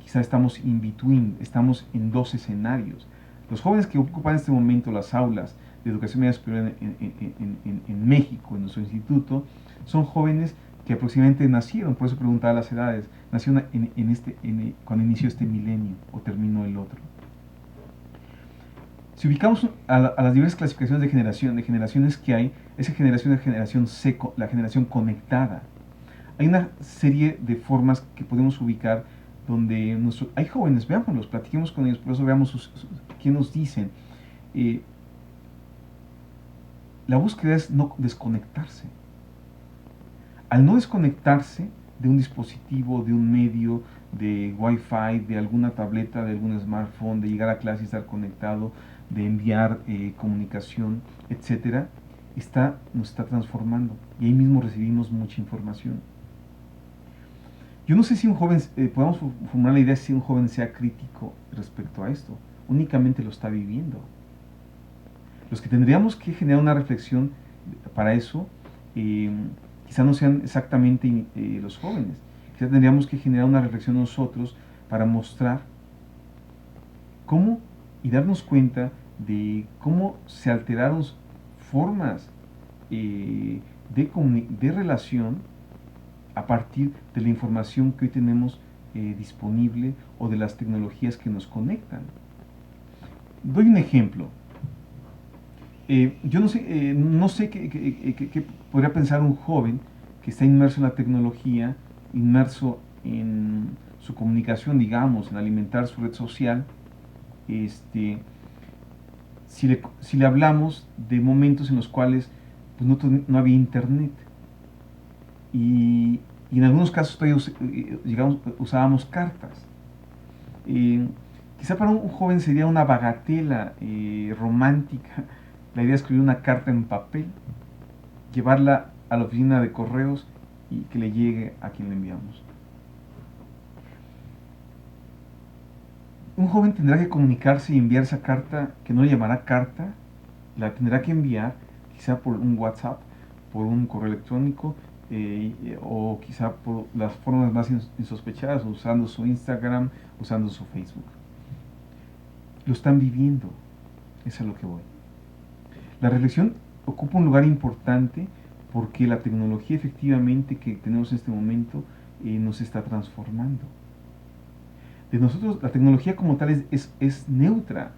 quizá estamos in between, estamos en dos escenarios. Los jóvenes que ocupan en este momento las aulas de educación media superior en México, en nuestro instituto, son jóvenes que aproximadamente nacieron, por eso preguntaba las edades, nacieron cuando inició este milenio o terminó el otro. Si ubicamos a las diversas clasificaciones de generaciones que hay, esa generación es la generación conectada. Hay una serie de formas que podemos ubicar donde hay jóvenes, veámoslos, platiquemos con ellos, por eso veamos qué nos dicen. La búsqueda es no desconectarse. Al no desconectarse de un dispositivo, de un medio, de Wi-Fi, de alguna tableta, de algún smartphone, de llegar a clase y estar conectado, de enviar comunicación, etcétera, nos está transformando y ahí mismo recibimos mucha información. Yo no sé si un joven, podemos formular la idea si un joven sea crítico respecto a esto, únicamente lo está viviendo. Los que tendríamos que generar una reflexión para eso, quizá no sean exactamente los jóvenes, quizá tendríamos que generar una reflexión nosotros para mostrar cómo y darnos cuenta de cómo se alteraron formas de relación a partir de la información que hoy tenemos disponible o de las tecnologías que nos conectan. Doy un ejemplo. Yo no sé qué podría pensar un joven que está inmerso en la tecnología, inmerso en su comunicación, digamos, en alimentar su red social, si le hablamos de momentos en los cuales pues, no había internet y en algunos casos todavía usábamos cartas. Quizá para un joven sería una bagatela romántica la idea de escribir una carta en papel, llevarla a la oficina de correos y que le llegue a quien le enviamos. Un joven tendrá que comunicarse y enviar esa carta, que no le llamará carta, la tendrá que enviar quizá por un WhatsApp, por un correo electrónico, o quizá por las formas más insospechadas, usando su Instagram, usando su Facebook. Lo están viviendo, eso es a lo que voy. La reflexión ocupa un lugar importante porque la tecnología efectivamente que tenemos en este momento nos está transformando. De nosotros, la tecnología como tal es neutra.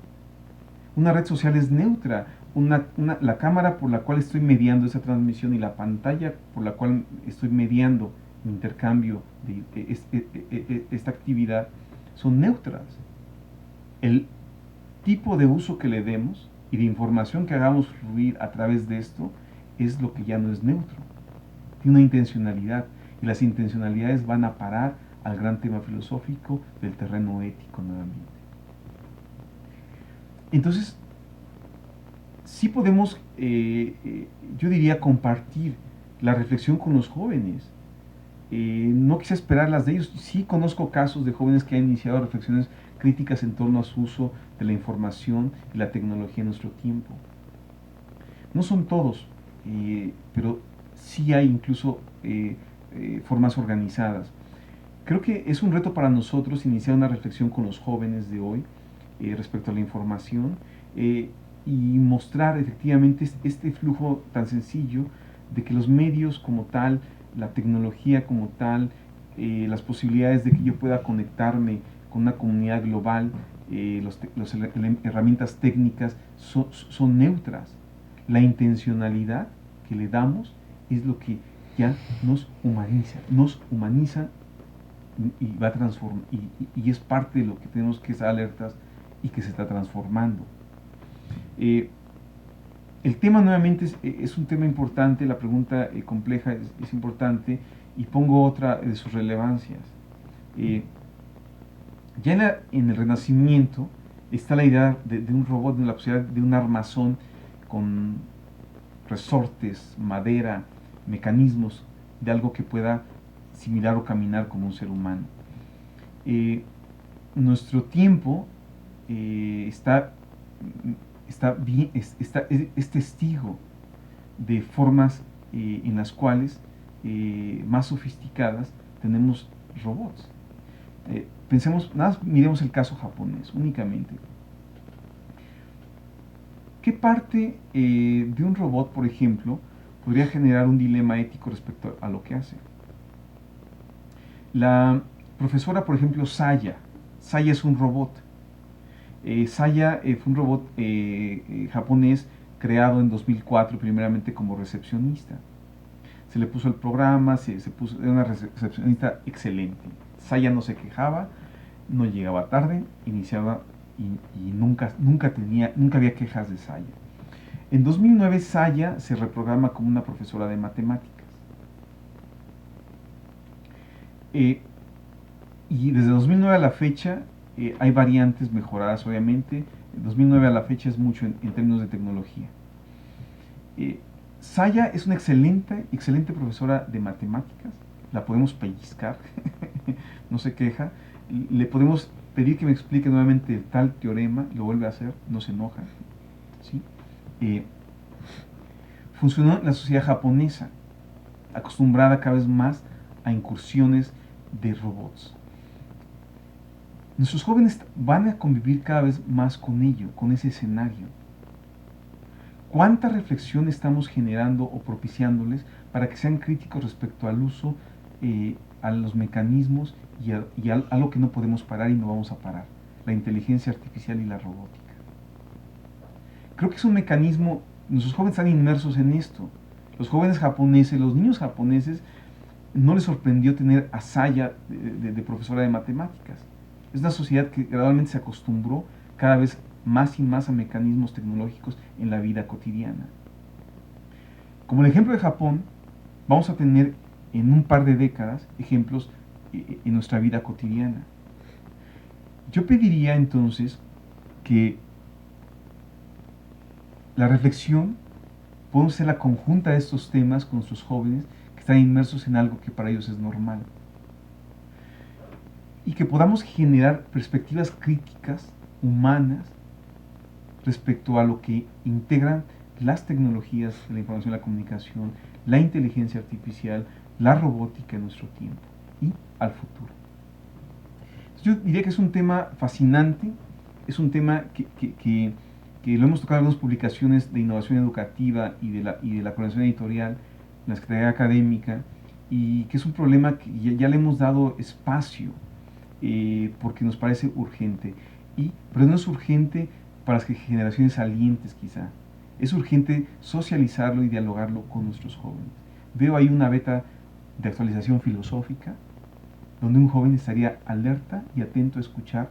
Una red social es neutra. La cámara por la cual estoy mediando esa transmisión y la pantalla por la cual estoy mediando mi intercambio de esta actividad son neutras. El tipo de uso que le demos y de información que hagamos fluir a través de esto es lo que ya no es neutro. Tiene una intencionalidad y las intencionalidades van a parar al gran tema filosófico del terreno ético nuevamente. Entonces, sí podemos, yo diría, compartir la reflexión con los jóvenes. No quise esperar las de ellos. Sí conozco casos de jóvenes que han iniciado reflexiones críticas en torno a su uso de la información y la tecnología en nuestro tiempo. No son todos, pero sí hay incluso formas organizadas. Creo que es un reto para nosotros iniciar una reflexión con los jóvenes de hoy respecto a la información y mostrar efectivamente este flujo tan sencillo de que los medios como tal, la tecnología como tal, las posibilidades de que yo pueda conectarme con una comunidad global, las herramientas técnicas son neutras. La intencionalidad que le damos es lo que ya nos humaniza y va a transformar, y es parte de lo que tenemos que estar alertas y que se está transformando. El tema nuevamente es un tema importante, la pregunta compleja es importante, y pongo otra de sus relevancias. Ya en el Renacimiento está la idea de un robot, de la posibilidad de un armazón con resortes, madera, mecanismos, de algo que pueda similar o caminar como un ser humano. Nuestro tiempo es testigo de formas en las cuales más sofisticadas tenemos robots. Pensemos, miremos el caso japonés únicamente. ¿Qué parte de un robot, por ejemplo, podría generar un dilema ético respecto a lo que hace? La profesora, por ejemplo, Saya es un robot. Saya fue un robot japonés creado en 2004, primeramente como recepcionista. Se le puso el programa, era una recepcionista excelente. Saya no se quejaba, no llegaba tarde, iniciaba y nunca había quejas de Saya. En 2009 Saya se reprograma como una profesora de matemáticas. Y desde 2009 a la fecha hay variantes mejoradas, obviamente. De 2009 a la fecha es mucho en términos de tecnología. Saya es una excelente profesora de matemáticas. La podemos pellizcar, no se queja. Le podemos pedir que me explique nuevamente tal teorema, lo vuelve a hacer, no se enoja. ¿Sí? Funcionó en la sociedad japonesa, acostumbrada cada vez más a incursiones de robots. Nuestros jóvenes van a convivir cada vez más con ello, con ese escenario. ¿Cuánta reflexión estamos generando o propiciándoles para que sean críticos respecto al uso, a los mecanismos y algo que no podemos parar y no vamos a parar, la inteligencia artificial y la robótica. Creo que es un mecanismo, nuestros jóvenes están inmersos en esto. Los jóvenes japoneses, los niños japoneses, no les sorprendió tener a Saya de profesora de matemáticas. Es una sociedad que gradualmente se acostumbró cada vez más y más a mecanismos tecnológicos en la vida cotidiana. Como el ejemplo de Japón, vamos a tener en un par de décadas ejemplos en nuestra vida cotidiana. Yo pediría entonces que la reflexión podemos hacer la conjunta de estos temas con nuestros jóvenes que están inmersos en algo que para ellos es normal. Y que podamos generar perspectivas críticas, humanas, respecto a lo que integran las tecnologías de la información y la comunicación, la inteligencia artificial, la robótica en nuestro tiempo y al futuro. Yo diría que es un tema fascinante, es un tema que lo hemos tocado en algunas publicaciones de innovación educativa y de la coordinación editorial, en la Secretaría Académica, y que es un problema que ya le hemos dado espacio porque nos parece urgente, pero no es urgente para las generaciones salientes quizá, es urgente socializarlo y dialogarlo con nuestros jóvenes. Veo ahí una beta de actualización filosófica, donde un joven estaría alerta y atento a escuchar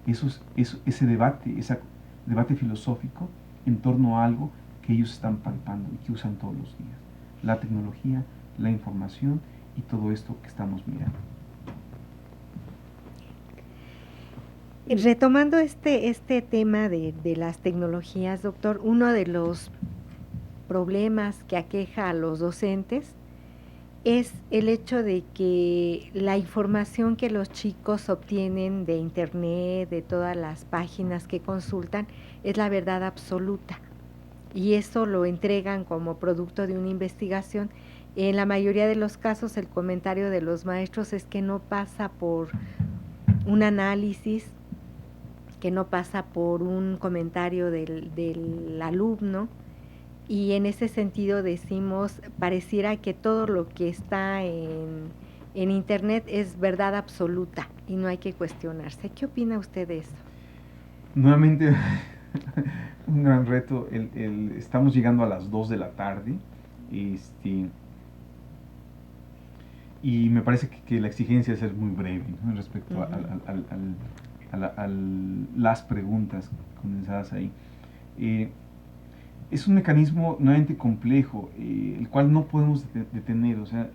ese debate filosófico en torno a algo que ellos están palpando y que usan todos los días. La tecnología, la información y todo esto que estamos mirando. Retomando este tema de las tecnologías, doctor, uno de los problemas que aqueja a los docentes es el hecho de que la información que los chicos obtienen de internet, de todas las páginas que consultan, es la verdad absoluta. Y eso lo entregan como producto de una investigación. En la mayoría de los casos, el comentario de los maestros es que no pasa por un análisis, que no pasa por un comentario del alumno. Y en ese sentido decimos, pareciera que todo lo que está en internet es verdad absoluta y no hay que cuestionarse. ¿Qué opina usted de eso? Nuevamente, un gran reto. Estamos llegando a las 2 de la tarde. Y me parece que la exigencia es ser muy breve, ¿no? Respecto a las preguntas condensadas ahí. Es un mecanismo nuevamente complejo, el cual no podemos detener. O sea,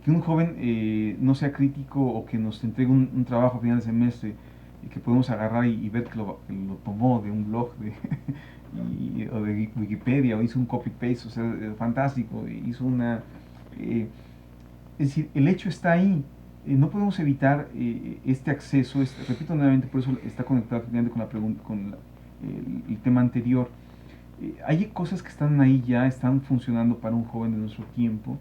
que un joven no sea crítico o que nos entregue un trabajo a final de semestre que podemos agarrar y ver que lo tomó de un blog o de Wikipedia, o hizo un copy-paste, o sea, fantástico, hizo es decir, el hecho está ahí. No podemos evitar este acceso, repito nuevamente, por eso está conectado finalmente con el tema anterior. Hay cosas que están ahí ya, están funcionando para un joven de nuestro tiempo.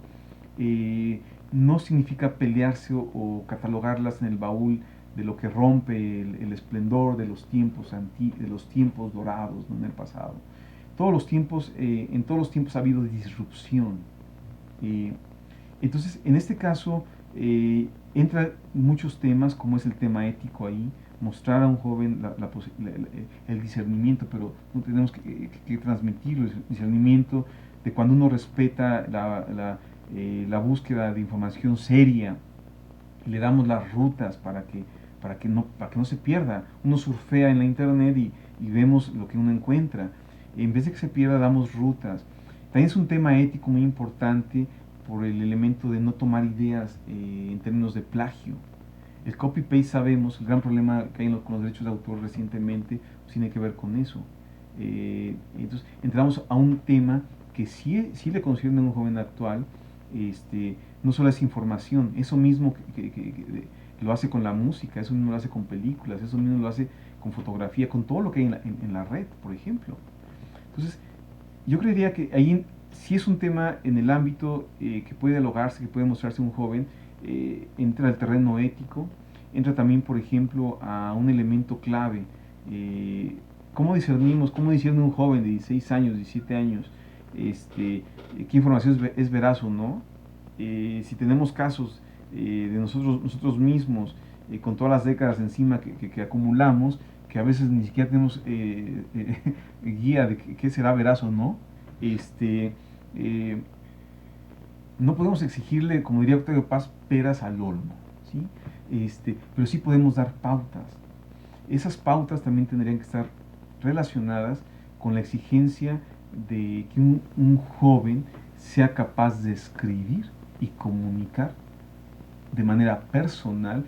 No significa pelearse o catalogarlas en el baúl de lo que rompe el esplendor de los tiempos dorados, ¿no? En el pasado. En todos los tiempos ha habido disrupción. Entonces, en este caso, entran muchos temas, como es el tema ético ahí, mostrar a un joven el discernimiento, pero no tenemos que transmitir el discernimiento de cuando uno respeta la búsqueda de información seria, y le damos las rutas para que no se pierda. Uno surfea en la internet y vemos lo que uno encuentra. En vez de que se pierda, damos rutas. También es un tema ético muy importante por el elemento de no tomar ideas en términos de plagio. El copy-paste, sabemos, el gran problema que hay con los derechos de autor recientemente pues tiene que ver con eso. Entonces entramos a un tema que sí le concierne a un joven actual. No solo es información, eso mismo que lo hace con la música, eso mismo lo hace con películas, eso mismo lo hace con fotografía, con todo lo que hay en la red, por ejemplo. Entonces, yo creería que ahí sí es un tema en el ámbito que puede dialogarse, que puede mostrarse un joven. Entra al terreno ético, entra también, por ejemplo, a un elemento clave. ¿Cómo discierne un joven de 16 años, 17 años, qué información es veraz o no? Si tenemos casos de nosotros mismos, con todas las décadas encima que acumulamos, que a veces ni siquiera tenemos guía de qué será veraz o no. No podemos exigirle, como diría Octavio Paz, peras al olmo, ¿sí? Pero sí podemos dar pautas. Esas pautas también tendrían que estar relacionadas con la exigencia de que un joven sea capaz de escribir y comunicar de manera personal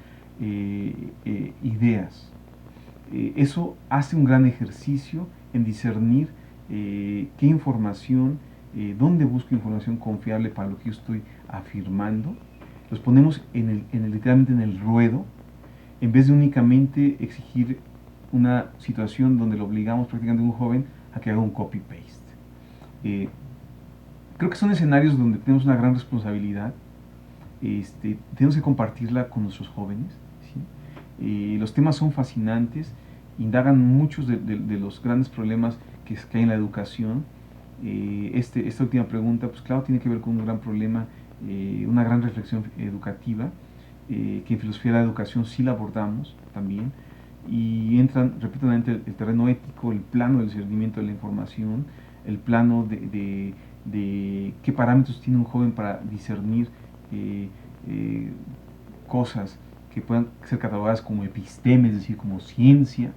ideas. Eso hace un gran ejercicio en discernir qué información, dónde busco información confiable para lo que yo estoy afirmando. Los ponemos literalmente en el ruedo, en vez de únicamente exigir una situación donde lo obligamos prácticamente a un joven a que haga un copy-paste. Creo que son escenarios donde tenemos una gran responsabilidad. Tenemos que compartirla con nuestros jóvenes, ¿sí? Los temas son fascinantes, indagan muchos de los grandes problemas que hay en la educación. Esta última pregunta, pues claro, tiene que ver con un gran problema, una gran reflexión educativa, que en filosofía de la educación sí la abordamos también, y entran, repito, el terreno ético, el plano del discernimiento de la información, el plano de qué parámetros tiene un joven para discernir cosas que puedan ser catalogadas como episteme, es decir, como ciencia.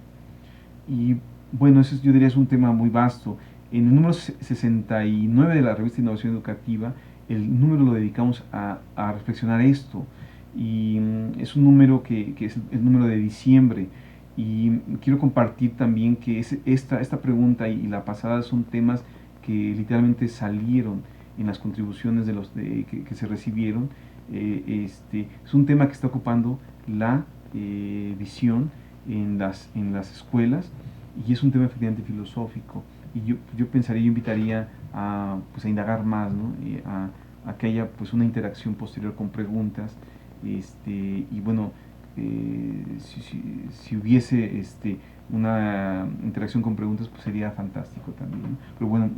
Y bueno, eso yo diría es un tema muy vasto. En el número 69 de la revista Innovación Educativa, el número lo dedicamos a reflexionar esto, y es un número que es el número de diciembre, y quiero compartir también que esta pregunta y la pasada son temas que literalmente salieron en las contribuciones que se recibieron. Es un tema que está ocupando la visión en las escuelas, y es un tema efectivamente filosófico, y yo pensaría, yo invitaría pues a indagar más, ¿no? A que haya pues una interacción posterior con preguntas, y bueno, si hubiese una interacción con preguntas, pues sería fantástico también, ¿no? Pero bueno,